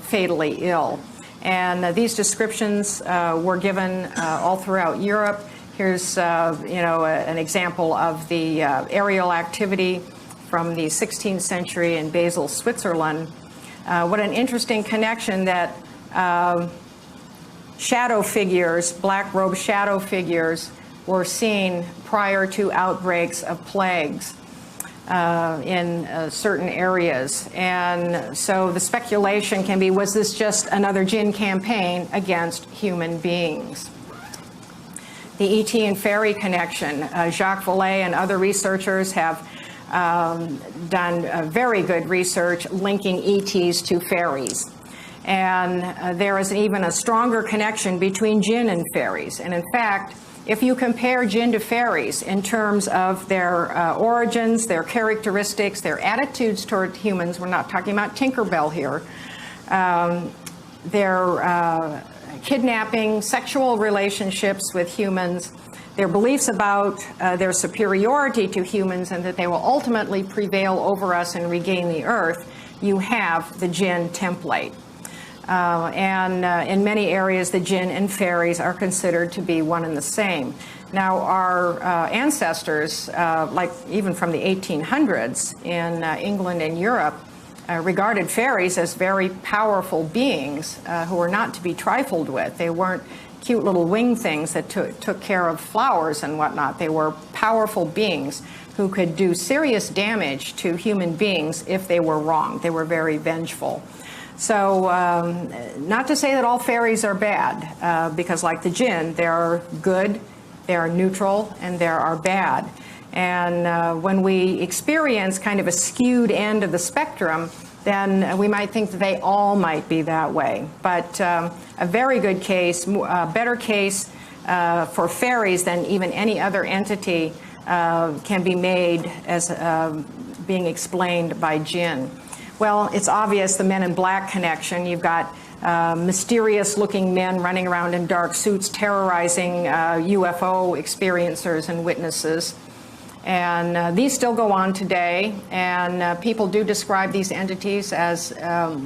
fatally ill. And these descriptions were given all throughout Europe. Here's an example of the aerial activity from the 16th century in Basel, Switzerland. What an interesting connection that shadow figures, black-robed shadow figures, were seen prior to outbreaks of plagues in certain areas. And so the speculation can be, was this just another Djinnn campaign against human beings? The ET and fairy connection. Jacques Vallée and other researchers have done very good research linking ETs to fairies. And there is even a stronger connection between Djinnn and fairies. And in fact, if you compare Djinnn to fairies in terms of their origins, their characteristics, their attitudes toward humans, we're not talking about Tinkerbell here, their kidnapping, sexual relationships with humans, their beliefs about their superiority to humans and that they will ultimately prevail over us and regain the earth, you have the Djinnn template. In many areas, the Djinnn and fairies are considered to be one and the same. Now, our ancestors, like even from the 1800s in England and Europe, regarded fairies as very powerful beings who were not to be trifled with. They weren't cute little wing things that took care of flowers and whatnot. They were powerful beings who could do serious damage to human beings if they were wronged. They were very vengeful. So not to say that all fairies are bad, because like the Djinnn, there are good, there are neutral, and there are bad. And when we experience kind of a skewed end of the spectrum, then we might think that they all might be that way. But a very good case, a better case for fairies than even any other entity can be made as being explained by Djinnn. Well, it's obvious, the Men in Black connection. You've got mysterious-looking men running around in dark suits terrorizing UFO experiencers and witnesses. And these still go on today, and people do describe these entities as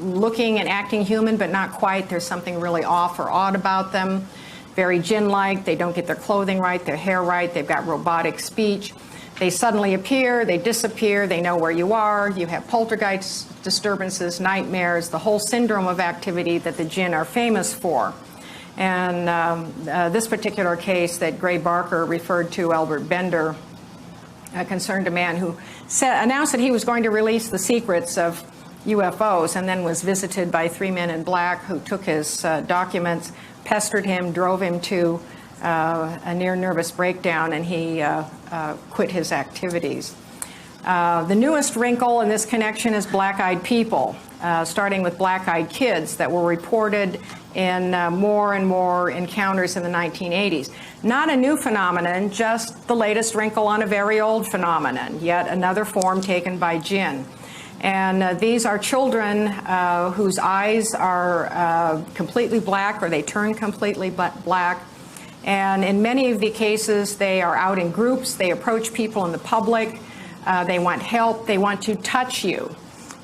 looking and acting human, but not quite. There's something really off or odd about them. Very Djinnn-like. They don't get their clothing right, their hair right. They've got robotic speech. They suddenly appear, they disappear, they know where you are. You have poltergeist disturbances, nightmares, the whole syndrome of activity that the Djinnn are famous for. And this particular case that Gray Barker referred to, Albert Bender, concerned a man who announced that he was going to release the secrets of UFOs, and then was visited by 3 men in black who took his documents, pestered him, drove him to a near nervous breakdown, and he quit his activities. The newest wrinkle in this connection is black-eyed people, starting with black-eyed kids that were reported in more and more encounters in the 1980s. Not a new phenomenon, just the latest wrinkle on a very old phenomenon, yet another form taken by Djinnn. And these are children whose eyes are completely black, or they turn completely black. And in many of the cases, they are out in groups, they approach people in the public, they want help, they want to touch you.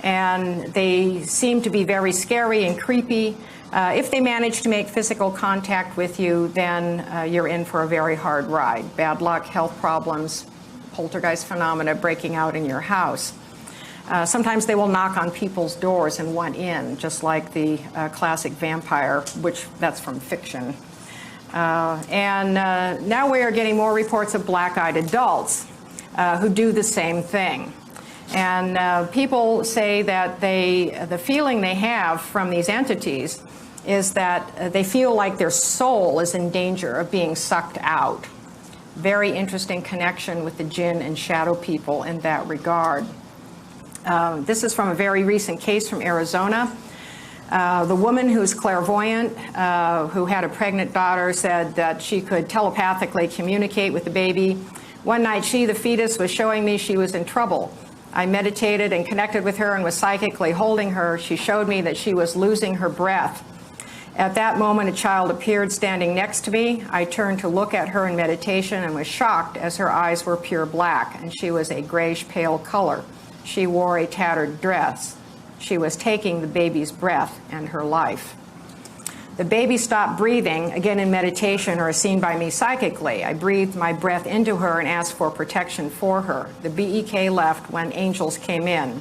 And they seem to be very scary and creepy. If they manage to make physical contact with you, then you're in for a very hard ride. Bad luck, health problems, poltergeist phenomena breaking out in your house. Sometimes they will knock on people's doors and want in, just like the classic vampire, which that's from fiction. Now we are getting more reports of black-eyed adults who do the same thing. And people say that the feeling they have from these entities is that they feel like their soul is in danger of being sucked out. Very interesting connection with the Djinnn and shadow people in that regard. This is from a very recent case from Arizona. The woman who's clairvoyant, who had a pregnant daughter, said that she could telepathically communicate with the baby. One night she, the fetus, was showing me she was in trouble. I meditated and connected with her and was psychically holding her. She showed me that she was losing her breath. At that moment, a child appeared standing next to me. I turned to look at her in meditation and was shocked as her eyes were pure black, and she was a grayish pale color. She wore a tattered dress. She was taking the baby's breath and her life. The baby stopped breathing, again in meditation or as seen by me psychically. I breathed my breath into her and asked for protection for her. The BEK left when angels came in.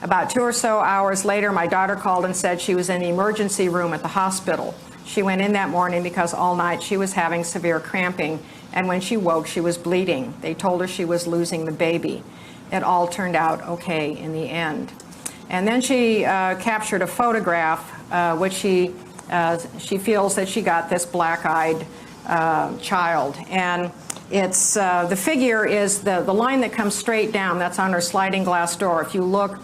About 2 or so hours later, my daughter called and said she was in the emergency room at the hospital. She went in that morning because all night she was having severe cramping, and when she woke, she was bleeding. They told her she was losing the baby. It all turned out okay in the end. And then she captured a photograph, which she feels that she got this black-eyed child. And it's the figure is the line that comes straight down. That's on her sliding glass door. If you look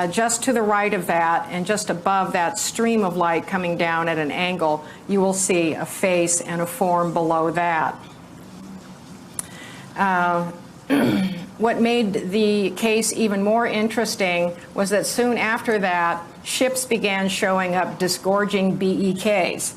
just to the right of that and just above that stream of light coming down at an angle, you will see a face and a form below that. What made the case even more interesting was that soon after that, ships began showing up disgorging BEKs.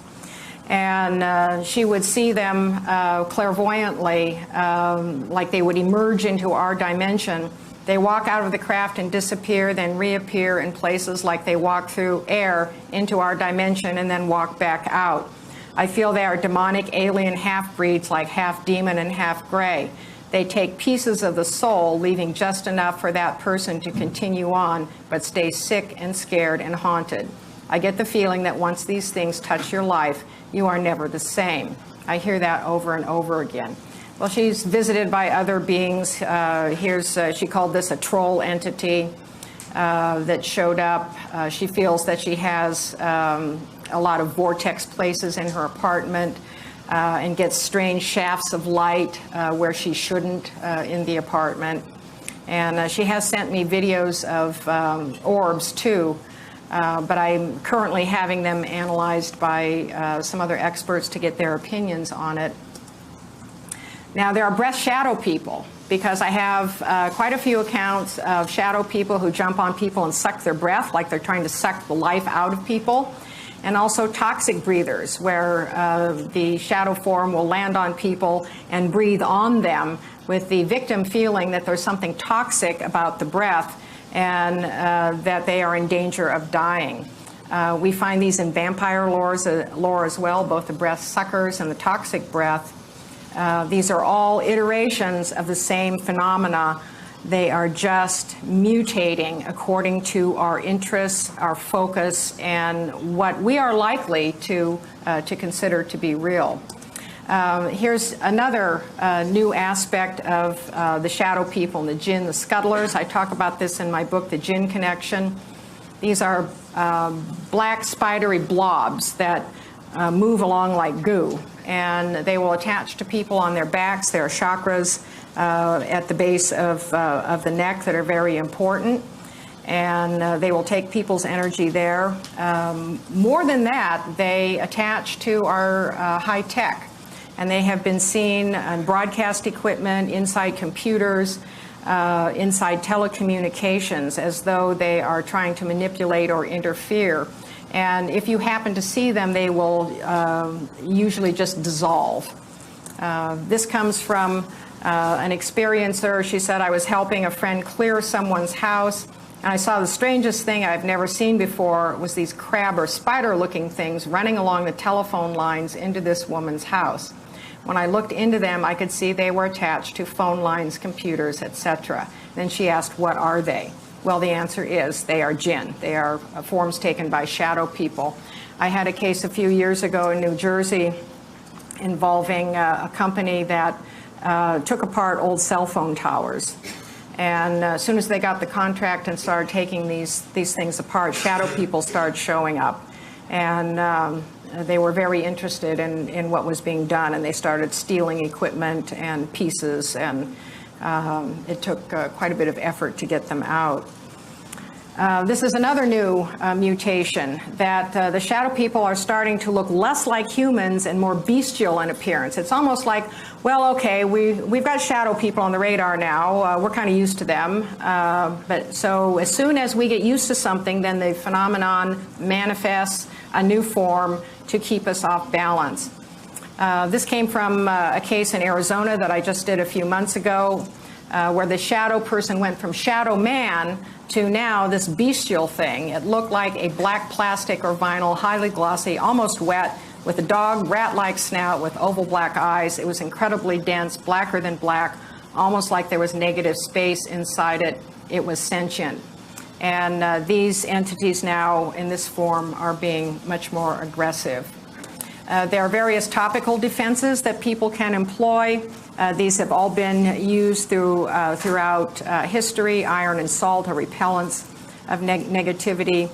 And she would see them clairvoyantly, like they would emerge into our dimension. They walk out of the craft and disappear, then reappear in places like they walk through air into our dimension and then walk back out. I feel they are demonic alien half-breeds, like half demon and half gray. They take pieces of the soul, leaving just enough for that person to continue on, but stay sick and scared and haunted. I get the feeling that once these things touch your life, you are never the same. I hear that over and over again. Well, she's visited by other beings. She called this a troll entity that showed up. She feels that she has a lot of vortex places in her apartment. And gets strange shafts of light where she shouldn't in the apartment. And she has sent me videos of orbs too, but I'm currently having them analyzed by some other experts to get their opinions on it. Now, there are breath shadow people, because I have quite a few accounts of shadow people who jump on people and suck their breath, like they're trying to suck the life out of people. And also toxic breathers, where the shadow form will land on people and breathe on them with the victim feeling that there's something toxic about the breath and that they are in danger of dying. We find these in vampire lore as well, both the breath suckers and the toxic breath. These are all iterations of the same phenomena. They are just mutating according to our interests, our focus, and what we are likely to consider to be real. Here's another new aspect of the shadow people and the Djinnn, the scuttlers. I talk about this in my book, The Djinnn Connection. These are black spidery blobs that move along like goo, and they will attach to people on their backs. There are chakras at the base of the neck that are very important, and they will take people's energy there. More than that, they attach to our high tech, and they have been seen on broadcast equipment, inside computers, inside telecommunications, as though they are trying to manipulate or interfere. And if you happen to see them, they will usually just dissolve. This comes from an experiencer. She said, I was helping a friend clear someone's house, and I saw the strangest thing I've never seen before. It was these crab or spider-looking things running along the telephone lines into this woman's house. When I looked into them, I could see they were attached to phone lines, computers, etc. Then she asked, what are they? Well, the answer is they are Djinnn. They are forms taken by shadow people. I had a case a few years ago in New Jersey involving a company that took apart old cell phone towers. And as soon as they got the contract and started taking these things apart, shadow people started showing up. And they were very interested in what was being done, and they started stealing equipment and pieces, and it took quite a bit of effort to get them out. This is another new mutation, that the shadow people are starting to look less like humans and more bestial in appearance. It's almost like, well, okay, we've got shadow people on the radar now. We're kind of used to them. But so as soon as we get used to something, then the phenomenon manifests a new form to keep us off balance. This came from a case in Arizona that I just did a few months ago, where the shadow person went from shadow man to now this bestial thing. It looked like a black plastic or vinyl, highly glossy, almost wet, with a dog, rat-like snout with oval black eyes. It was incredibly dense, blacker than black, almost like there was negative space inside it. It was sentient. And these entities now in this form are being much more aggressive. There are various topical defenses that people can employ. These have all been used throughout history. Iron and salt are repellents of negativity.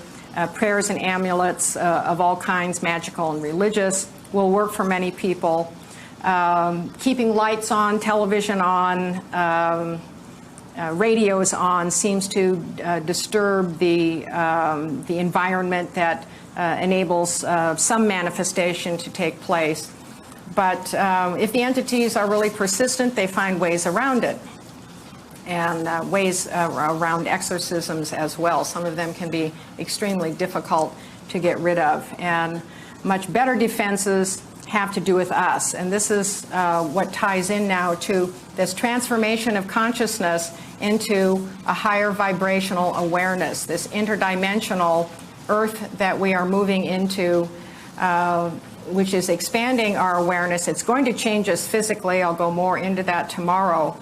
Prayers and amulets of all kinds, magical and religious, will work for many people. Keeping lights on, television on, radios on seems to disturb the environment that enables some manifestation to take place. But if the entities are really persistent, they find ways around it, and ways around exorcisms as well. Some of them can be extremely difficult to get rid of, and much better defenses have to do with us. And this is what ties in now to this transformation of consciousness into a higher vibrational awareness, this interdimensional earth that we are moving into, which is expanding our awareness. It's going to change us physically. I'll go more into that tomorrow.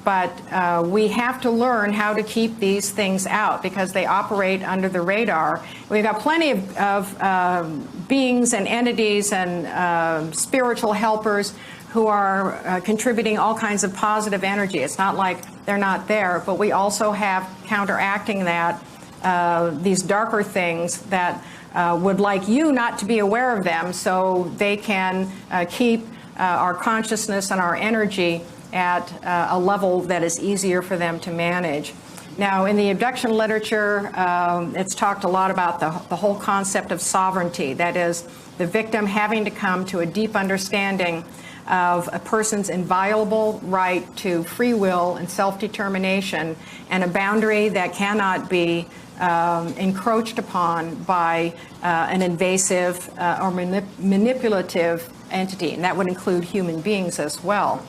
But we have to learn how to keep these things out, because they operate under the radar. We've got plenty of beings and entities and spiritual helpers who are contributing all kinds of positive energy. It's not like they're not there, but we also have counteracting that these darker things that would like you not to be aware of them, so they can keep our consciousness and our energy at a level that is easier for them to manage. Now, in the abduction literature, it's talked a lot about the whole concept of sovereignty. That is, the victim having to come to a deep understanding of a person's inviolable right to free will and self-determination, and a boundary that cannot be encroached upon by an invasive or manipulative entity, and that would include human beings as well.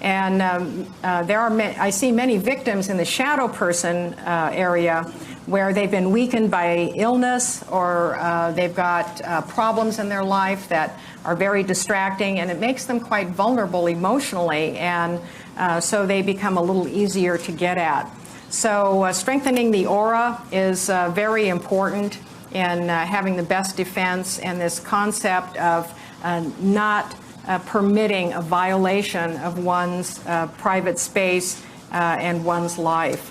And I see many victims in the shadow person area where they've been weakened by illness, or they've got problems in their life that are very distracting, and it makes them quite vulnerable emotionally, and so they become a little easier to get at. So strengthening the aura is very important in having the best defense, and this concept of not permitting a violation of one's private space and one's life.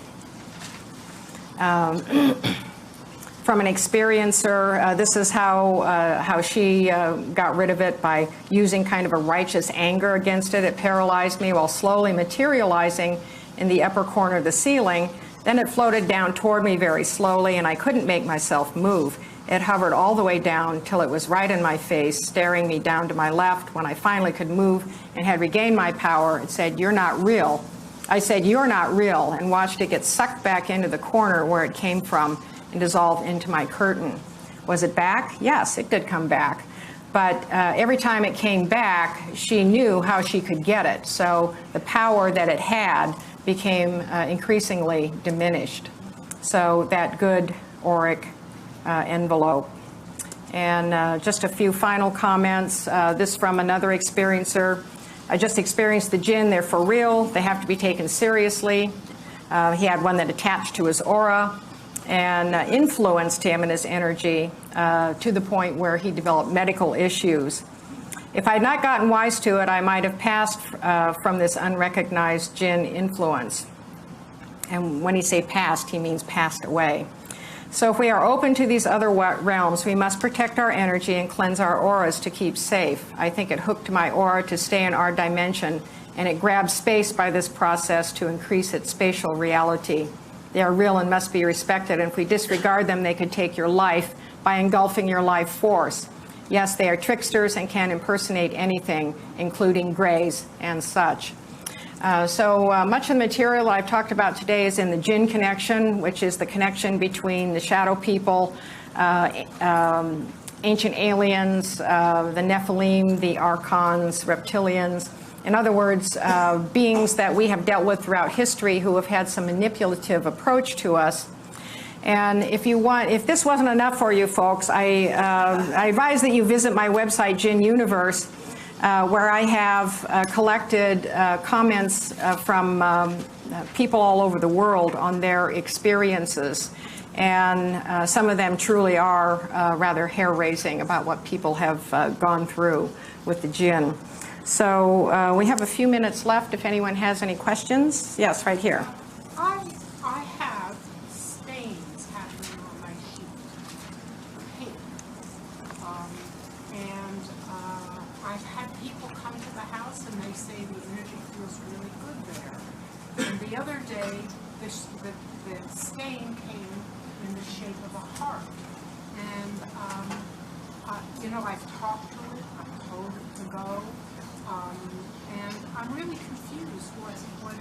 From an experiencer, this is how she got rid of it, by using kind of a righteous anger against it. It paralyzed me while slowly materializing in the upper corner of the ceiling. Then it floated down toward me very slowly, and I couldn't make myself move. It hovered all the way down till it was right in my face, staring me down to my left. When I finally could move and had regained my power, it said, "You're not real." I said, "You're not real," and watched it get sucked back into the corner where it came from and dissolve into my curtain. Was it back? Yes, it did come back. But every time it came back, she knew how she could get it. So the power that it had became increasingly diminished. So that good auric envelope. And just a few final comments. This from another experiencer. I just experienced the Djinnn. They're for real. They have to be taken seriously. He had one that attached to his aura and influenced him and his energy to the point where he developed medical issues. If I had not gotten wise to it, I might have passed from this unrecognized Djinnn influence. And when he say passed, he means passed away. So if we are open to these other realms, we must protect our energy and cleanse our auras to keep safe. I think it hooked my aura to stay in our dimension, and it grabs space by this process to increase its spatial reality. They are real and must be respected, and if we disregard them, they could take your life by engulfing your life force. Yes, they are tricksters and can impersonate anything, including grays and such. So much of the material I've talked about today is in the Djinnn connection, which is the connection between the shadow people, ancient aliens, the Nephilim, the Archons, reptilians. In other words, beings that we have dealt with throughout history who have had some manipulative approach to us. And if this wasn't enough for you folks, I advise that you visit my website, Djinnn Universe, where I have collected comments from people all over the world on their experiences. And some of them truly are rather hair-raising about what people have gone through with the Djinnn. So we have a few minutes left if anyone has any questions. Yes, right here. I have stains happening on my sheet, paint. And I've had people come to the house and they say the energy feels really good there. And the other day, the stain came in the shape of a heart. And, I've talked to it, I've told it to go. And I'm really confused what it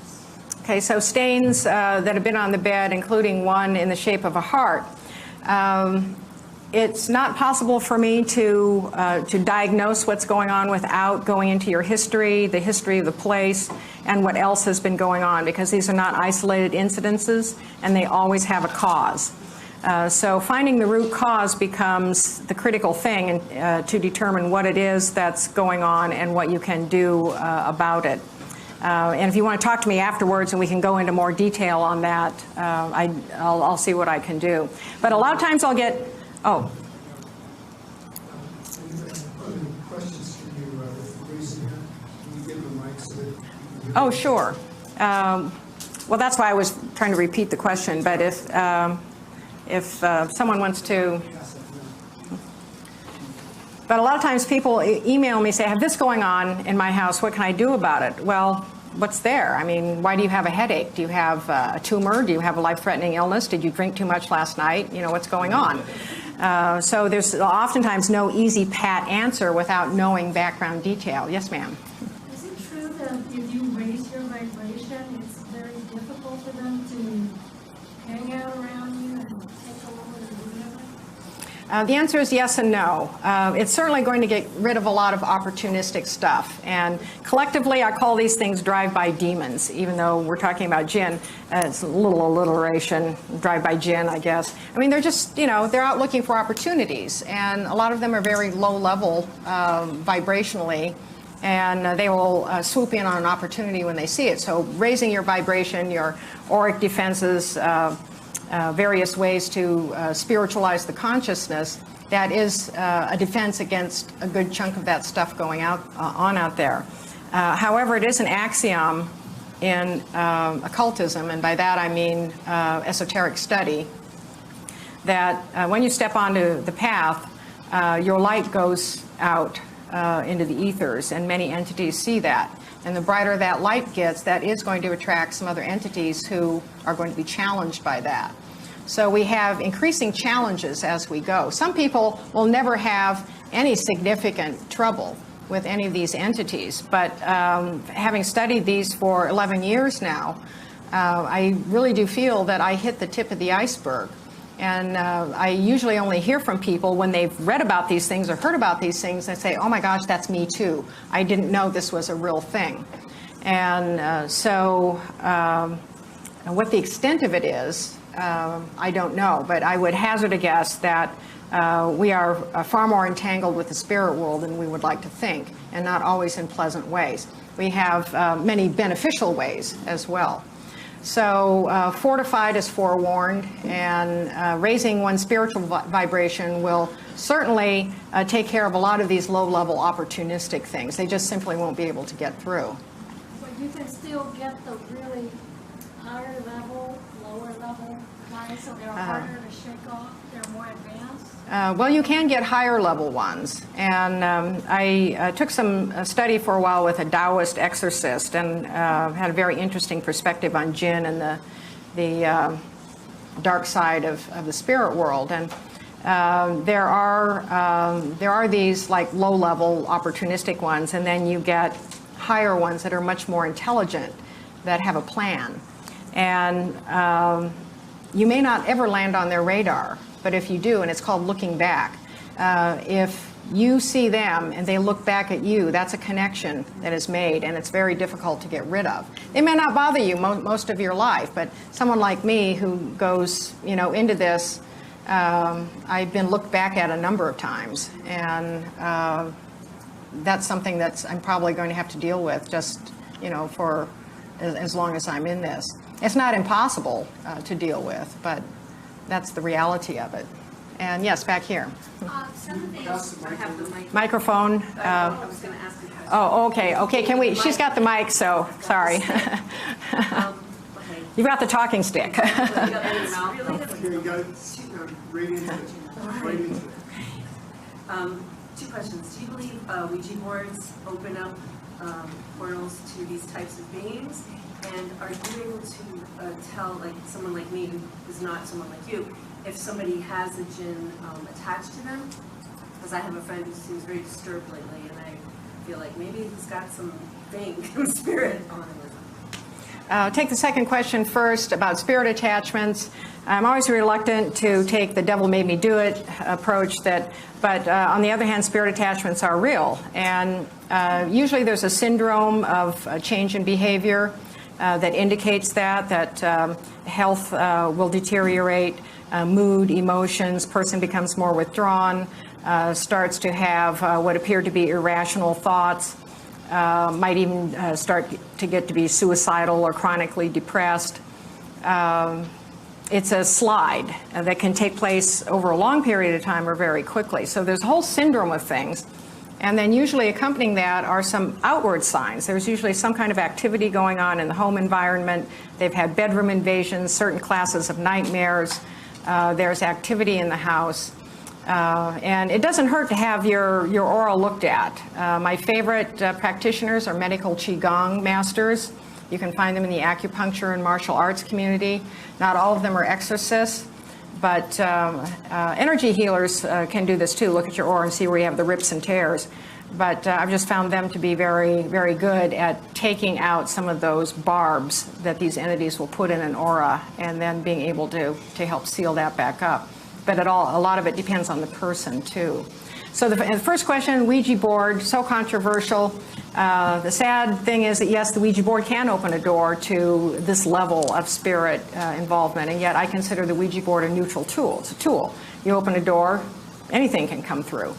is. Okay, so stains that have been on the bed, including one in the shape of a heart. It's not possible for me to diagnose what's going on without going into your history, the history of the place, and what else has been going on, because these are not isolated incidences, and they always have a cause. So finding the root cause becomes the critical thing to determine what it is that's going on and what you can do about it. And if you want to talk to me afterwards and we can go into more detail on that, I'll see what I can do. But a lot of times I'll get, oh. Questions for you, Lisa. Can you give the mic so that you can Oh, sure. Well, that's why I was trying to repeat the question, but if someone wants to. But a lot of times people email me, say, I have this going on in my house, what can I do about it? Well, what's there? I mean, why do you have a headache? Do you have a tumor? Do you have a life-threatening illness? Did you drink too much last night? You know, what's going on? So there's oftentimes no easy pat answer without knowing background detail. Yes, ma'am. Is it true that if you raise your vibration, it's very difficult for them to hang out around you and take a little bit of whatever? The answer is yes and no. It's certainly going to get rid of a lot of opportunistic stuff. And collectively, I call these things drive-by demons, even though we're talking about Djinnn. It's a little alliteration, drive-by Djinnn, I guess. I mean, they're just, you know, they're out looking for opportunities. And a lot of them are very low level vibrationally. And they will swoop in on an opportunity when they see it. So raising your vibration, your auric defenses, various ways to spiritualize the consciousness, that is a defense against a good chunk of that stuff going on out there. However, it is an axiom in occultism, and by that I mean esoteric study, that when you step onto the path, your light goes out into the ethers, and many entities see that. And the brighter that light gets, that is going to attract some other entities who are going to be challenged by that. So we have increasing challenges as we go. Some people will never have any significant trouble with any of these entities, but having studied these for 11 years now, I really do feel that I hit the tip of the iceberg. And I usually only hear from people when they've read about these things or heard about these things and say, oh my gosh, that's me too. I didn't know this was a real thing. And what the extent of it is, I don't know, but I would hazard a guess that we are far more entangled with the spirit world than we would like to think, and not always in pleasant ways. We have many beneficial ways as well. So fortified is forewarned, and raising one's spiritual vibration will certainly take care of a lot of these low-level opportunistic things. They just simply won't be able to get through. But you can still get the really higher level, lower level clients, so they're harder to shake off, they're more advanced? Well, you can get higher level ones. And I took some study for a while with a Taoist exorcist, and had a very interesting perspective on Djinnn and the dark side of the spirit world. And there are these like low level opportunistic ones, and then you get higher ones that are much more intelligent, that have a plan. And you may not ever land on their radar, but if you do, and it's called looking back, if you see them and they look back at you, that's a connection that is made, and it's very difficult to get rid of. They may not bother you most of your life, but someone like me who goes, you know, into this, I've been looked back at a number of times, and that's something that I'm probably going to have to deal with just, you know, for as long as I'm in this. It's not impossible to deal with, but that's the reality of it. And yes, back here. Some of these, I have the mic. Microphone. I was going to ask a question. Oh, okay, okay. Can we? She's got the mic, so sorry. Okay. You got the talking stick. Here you go, right into it. Right into it. Two questions. Do you believe Ouija boards open up portals to these types of beings? And are you able to tell, like someone like me who is not someone like you, if somebody has a Djinnn attached to them? Because I have a friend who seems very disturbed lately, and I feel like maybe he's got some thing, some spirit on him. Take the second question first about spirit attachments. I'm always reluctant to take the devil made me do it approach, but on the other hand, spirit attachments are real. And usually there's a syndrome of change in behavior that indicates that health will deteriorate, mood, emotions, person becomes more withdrawn, starts to have what appear to be irrational thoughts, might even start to get to be suicidal or chronically depressed. It's a slide that can take place over a long period of time or very quickly. So there's a whole syndrome of things. And then usually accompanying that are some outward signs. There's usually some kind of activity going on in the home environment. They've had bedroom invasions, certain classes of nightmares. There's activity in the house. And it doesn't hurt to have your aura looked at. My favorite practitioners are medical Qigong masters. You can find them in the acupuncture and martial arts community. Not all of them are exorcists, but energy healers can do this too. Look at your aura and see where you have the rips and tears. But I've just found them to be very, very good at taking out some of those barbs that these entities will put in an aura and then being able to help seal that back up. But a lot of it depends on the person too. So the first question, Ouija board, so controversial. The sad thing is that yes, the Ouija board can open a door to this level of spirit involvement, and yet I consider the Ouija board a neutral tool. It's a tool. You open a door, anything can come through.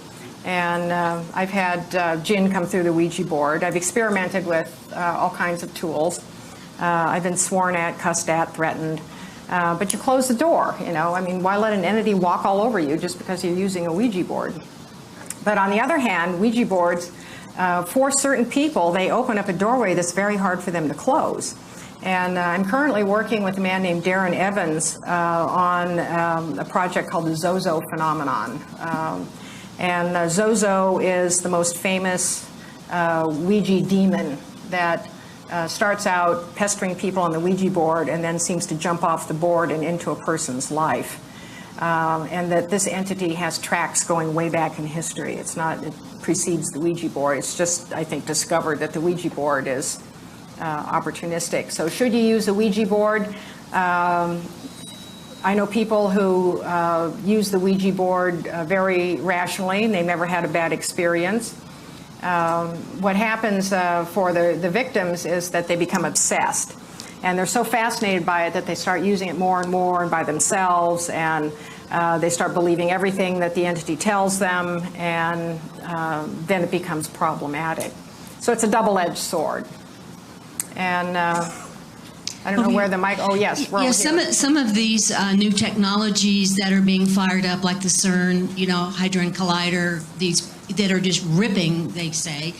And I've had Djinnn come through the Ouija board. I've experimented with all kinds of tools. I've been sworn at, cussed at, threatened. But you close the door, you know. I mean, why let an entity walk all over you just because you're using a Ouija board? But on the other hand, Ouija boards, for certain people, they open up a doorway that's very hard for them to close. And I'm currently working with a man named Darren Evans on a project called the Zozo phenomenon. And Zozo is the most famous Ouija demon that starts out pestering people on the Ouija board and then seems to jump off the board and into a person's life. And that this entity has tracks going way back in history. It precedes the Ouija board. It's just, I think, discovered that the Ouija board is opportunistic. So should you use a Ouija board? I know people who use the Ouija board very rationally, and they've never had a bad experience. What happens for the victims is that they become obsessed. And they're so fascinated by it that they start using it more and more and by themselves, and they start believing everything that the entity tells them, and then it becomes problematic. So it's a double-edged sword. And I don't know where the mic, oh yes. Yes, some of these new technologies that are being fired up, like the CERN, Hadron Collider, these that are just ripping, they say,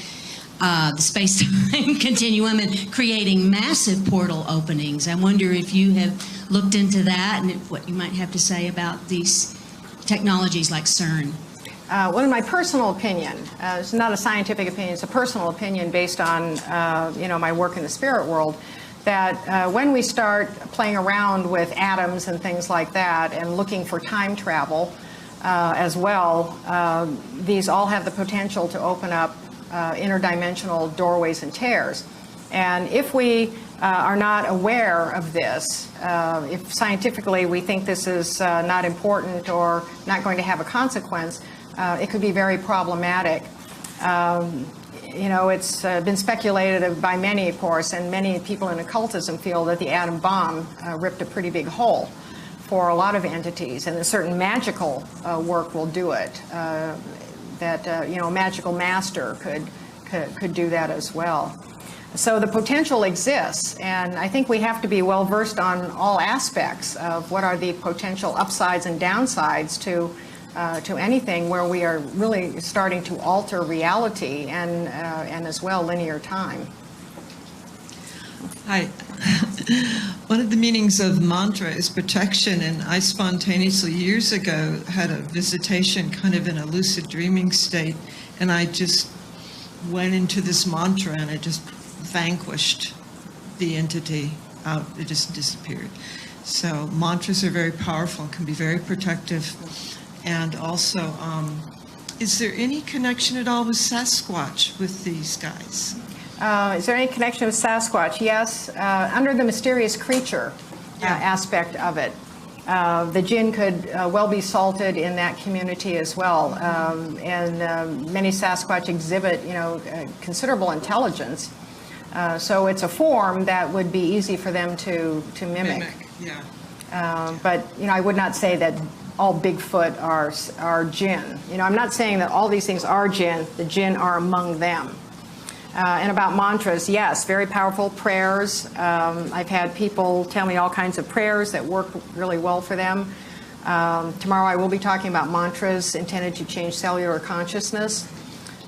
the space-time continuum and creating massive portal openings. I wonder if you have looked into that and what you might have to say about these technologies like CERN. Well, in my personal opinion, it's not a scientific opinion, it's a personal opinion based on my work in the spirit world, that when we start playing around with atoms and things like that and looking for time travel as well, these all have the potential to open up interdimensional doorways and tears. And if we are not aware of this, if scientifically we think this is not important or not going to have a consequence, it could be very problematic. It's been speculated by many, of course, and many people in occultism feel that the atom bomb ripped a pretty big hole for a lot of entities, and a certain magical work will do it. A magical master could do that as well. So the potential exists, and I think we have to be well versed on all aspects of what are the potential upsides and downsides to anything where we are really starting to alter reality and as well linear time. Hi. One of the meanings of mantra is protection, and I spontaneously years ago had a visitation kind of in a lucid dreaming state, and I just went into this mantra and it just vanquished the entity out. It just disappeared. So mantras are very powerful and can be very protective. And also, is there any connection at all with Sasquatch with these guys? Is there any connection with Sasquatch? Yes, under the mysterious creature aspect of it. The Djinnn could well be salted in that community as well. And many Sasquatch exhibit, considerable intelligence. So it's a form that would be easy for them to mimic. Yeah. But, I would not say that all Bigfoot are Djinnn. I'm not saying that all these things are Djinnn. The Djinnn are among them. And about mantras, yes, very powerful prayers. I've had people tell me all kinds of prayers that work really well for them. Tomorrow I will be talking about mantras intended to change cellular consciousness.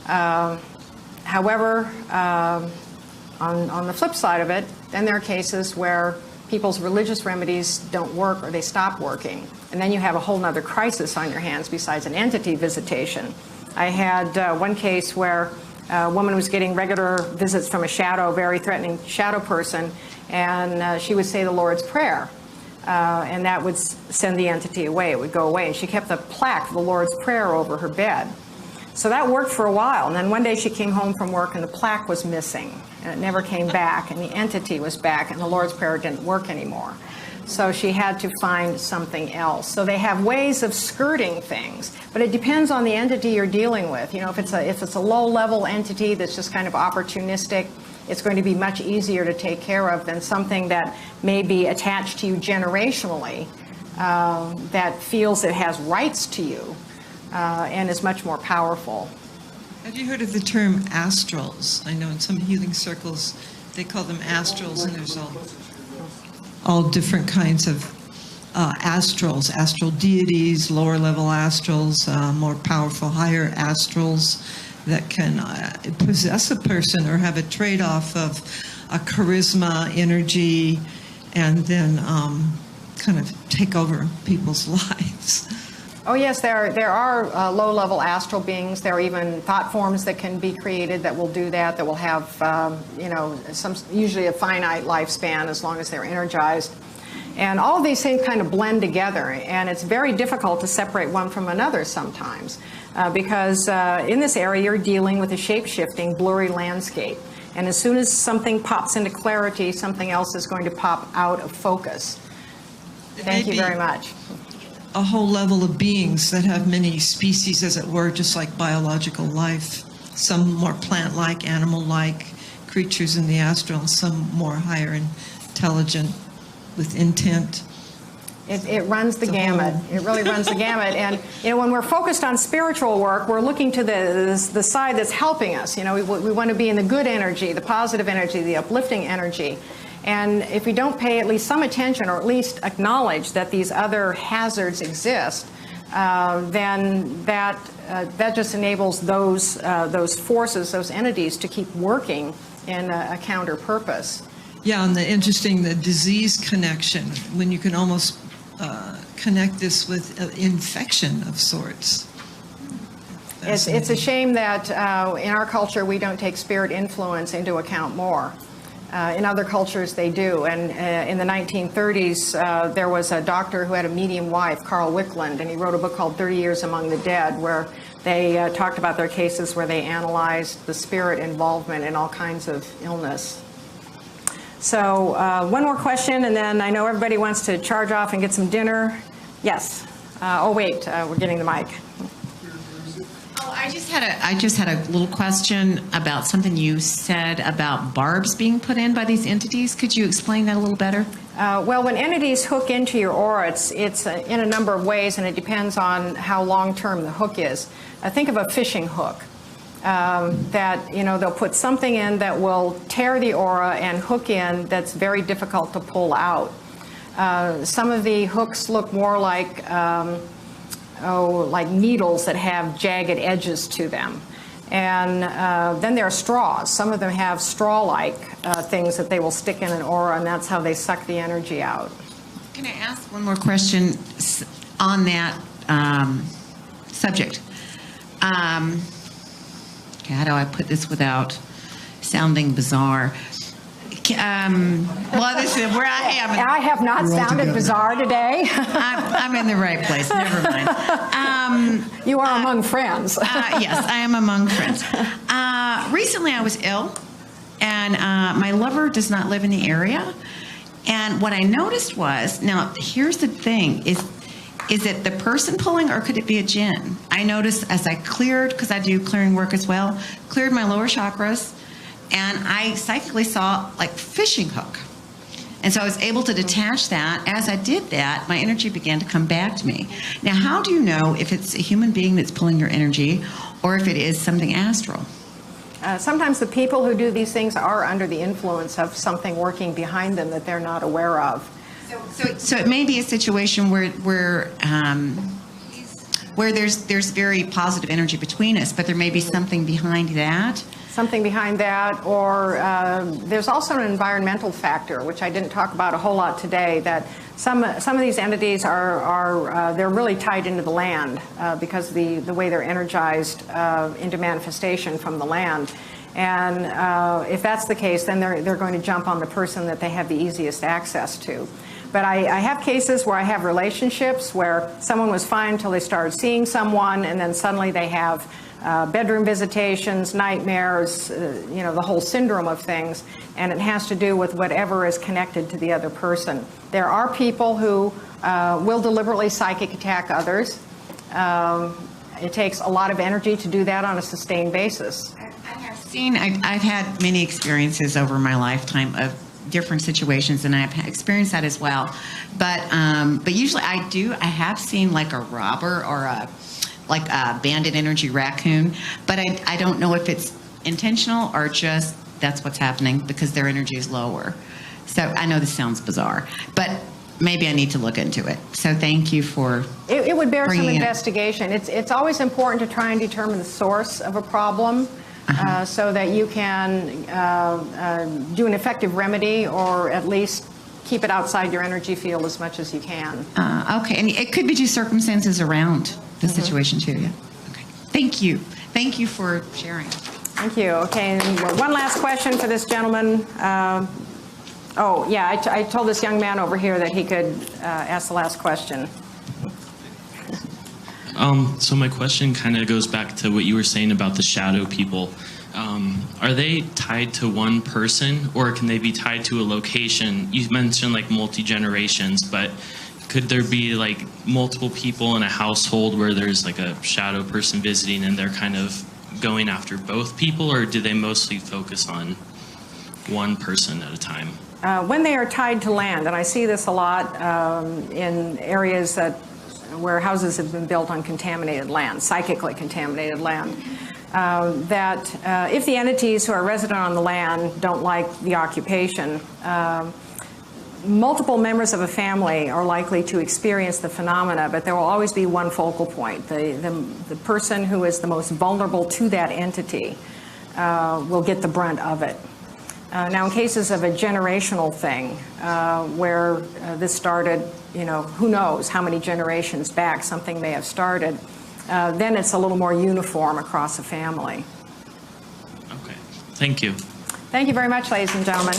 However, on the flip side of it, then there are cases where people's religious remedies don't work or they stop working. And then you have a whole nother crisis on your hands besides an entity visitation. I had one case where a woman was getting regular visits from a shadow, very threatening shadow person, and she would say the Lord's Prayer. And that would send the entity away. It would go away. And she kept a plaque of the Lord's Prayer over her bed. So that worked for a while. And then one day she came home from work and the plaque was missing. And it never came back. And the entity was back and the Lord's Prayer didn't work anymore. So she had to find something else. So they have ways of skirting things. But it depends on the entity you're dealing with. You know, if it's a low-level entity that's just kind of opportunistic, it's going to be much easier to take care of than something that may be attached to you generationally, that feels it has rights to you, and is much more powerful. Have you heard of the term astrals? I know in some healing circles they call them astrals, and there's all different kinds of astrals, astral deities, lower level astrals, more powerful higher astrals that can possess a person or have a trade-off of a charisma, energy, and then kind of take over people's lives. Oh yes, there are low-level astral beings. There are even thought forms that can be created that will do that, that will have, you know, usually a finite lifespan as long as they're energized. And all of these things kind of blend together, and it's very difficult to separate one from another sometimes, because in this area you're dealing with a shape-shifting, blurry landscape. And as soon as something pops into clarity, something else is going to pop out of focus. Thank you very much. A whole level of beings that have many species, as it were, just like biological life. Some more plant-like, animal-like creatures in the astral, and some more higher intelligent with intent. It runs the gamut. It really runs the gamut. And you know, when we're focused on spiritual work, we're looking to the side that's helping us. You know, we want to be in the good energy, the positive energy, the uplifting energy. And if we don't pay at least some attention, or at least acknowledge that these other hazards exist, then that just enables those forces, those entities, to keep working in a counter purpose. Yeah, and the disease connection, when you can almost connect this with infection of sorts. It's a shame that in our culture we don't take spirit influence into account more. In other cultures they do, and in the 1930s there was a doctor who had a medium wife, Carl Wickland, and he wrote a book called 30 Years Among the Dead, where they talked about their cases where they analyzed the spirit involvement in all kinds of illness. So one more question, and then I know everybody wants to charge off and get some dinner. Yes. Oh wait, we're getting the mic. Oh, I just had a little question about something you said about barbs being put in by these entities. Could you explain that a little better? Well, when entities hook into your aura, it's in a number of ways, and it depends on how long-term the hook is. Think of a fishing hook. That, you know, they'll put something in that will tear the aura and hook in that's very difficult to pull out. Some of the hooks look more like like needles that have jagged edges to them. And then there are straws. Some of them have straw-like things that they will stick in an aura, and that's how they suck the energy out. Can I ask one more question on that subject? How do I put this without sounding bizarre? Well, this is where I am. I have not sounded bizarre today. I'm in the right place. Never mind. You are among friends. Yes, I am among friends. Recently, I was ill, and my lover does not live in the area. And what I noticed was, now here's the thing: is it the person pulling, or could it be a djinn? I noticed as I cleared, because I do clearing work as well, cleared my lower chakras, and I psychically saw like fishing hook. And so I was able to detach that. As I did that, my energy began to come back to me. Now, how do you know if it's a human being that's pulling your energy, or if it is something astral? Sometimes the people who do these things are under the influence of something working behind them that they're not aware of. So it may be a situation where there's very positive energy between us, but there may be something behind that. something behind that, or there's also an environmental factor, which I didn't talk about a whole lot today, that some of these entities they're really tied into the land because of the way they're energized into manifestation from the land. And if that's the case, then they're going to jump on the person that they have the easiest access to. But I have cases where I have relationships where someone was fine until they started seeing someone, and then suddenly they have bedroom visitations, nightmares, the whole syndrome of things, and it has to do with whatever is connected to the other person. There are people who will deliberately psychic attack others. It takes a lot of energy to do that on a sustained basis. I've had many experiences over my lifetime of different situations, and I've experienced that as well. But usually I have seen like a robber or a bandit energy raccoon, but I don't know if it's intentional or just that's what's happening because their energy is lower. So I know this sounds bizarre, but maybe I need to look into it. So thank you for it would bear some bringing it up. investigation. It's always important to try and determine the source of a problem. So that you can do an effective remedy, or at least keep it outside your energy field as much as you can. Okay, and it could be just circumstances around the situation too. Yeah. Okay. Thank you. Thank you for sharing. Thank you. Okay, and one last question for this gentleman. I told this young man over here that he could ask the last question. So my question kind of goes back to what you were saying about the shadow people. Are they tied to one person, or can they be tied to a location? You mentioned like multi-generations, but could there be like multiple people in a household where there's like a shadow person visiting and they're kind of going after both people, or do they mostly focus on one person at a time? When they are tied to land, and I see this a lot in areas where houses have been built on contaminated land, psychically contaminated land, that if the entities who are resident on the land don't like the occupation, multiple members of a family are likely to experience the phenomena, but there will always be one focal point. The person who is the most vulnerable to that entity will get the brunt of it. Now, in cases of a generational thing, where this started, who knows how many generations back something may have started, then it's a little more uniform across a family. Okay, thank you. Thank you very much, ladies and gentlemen.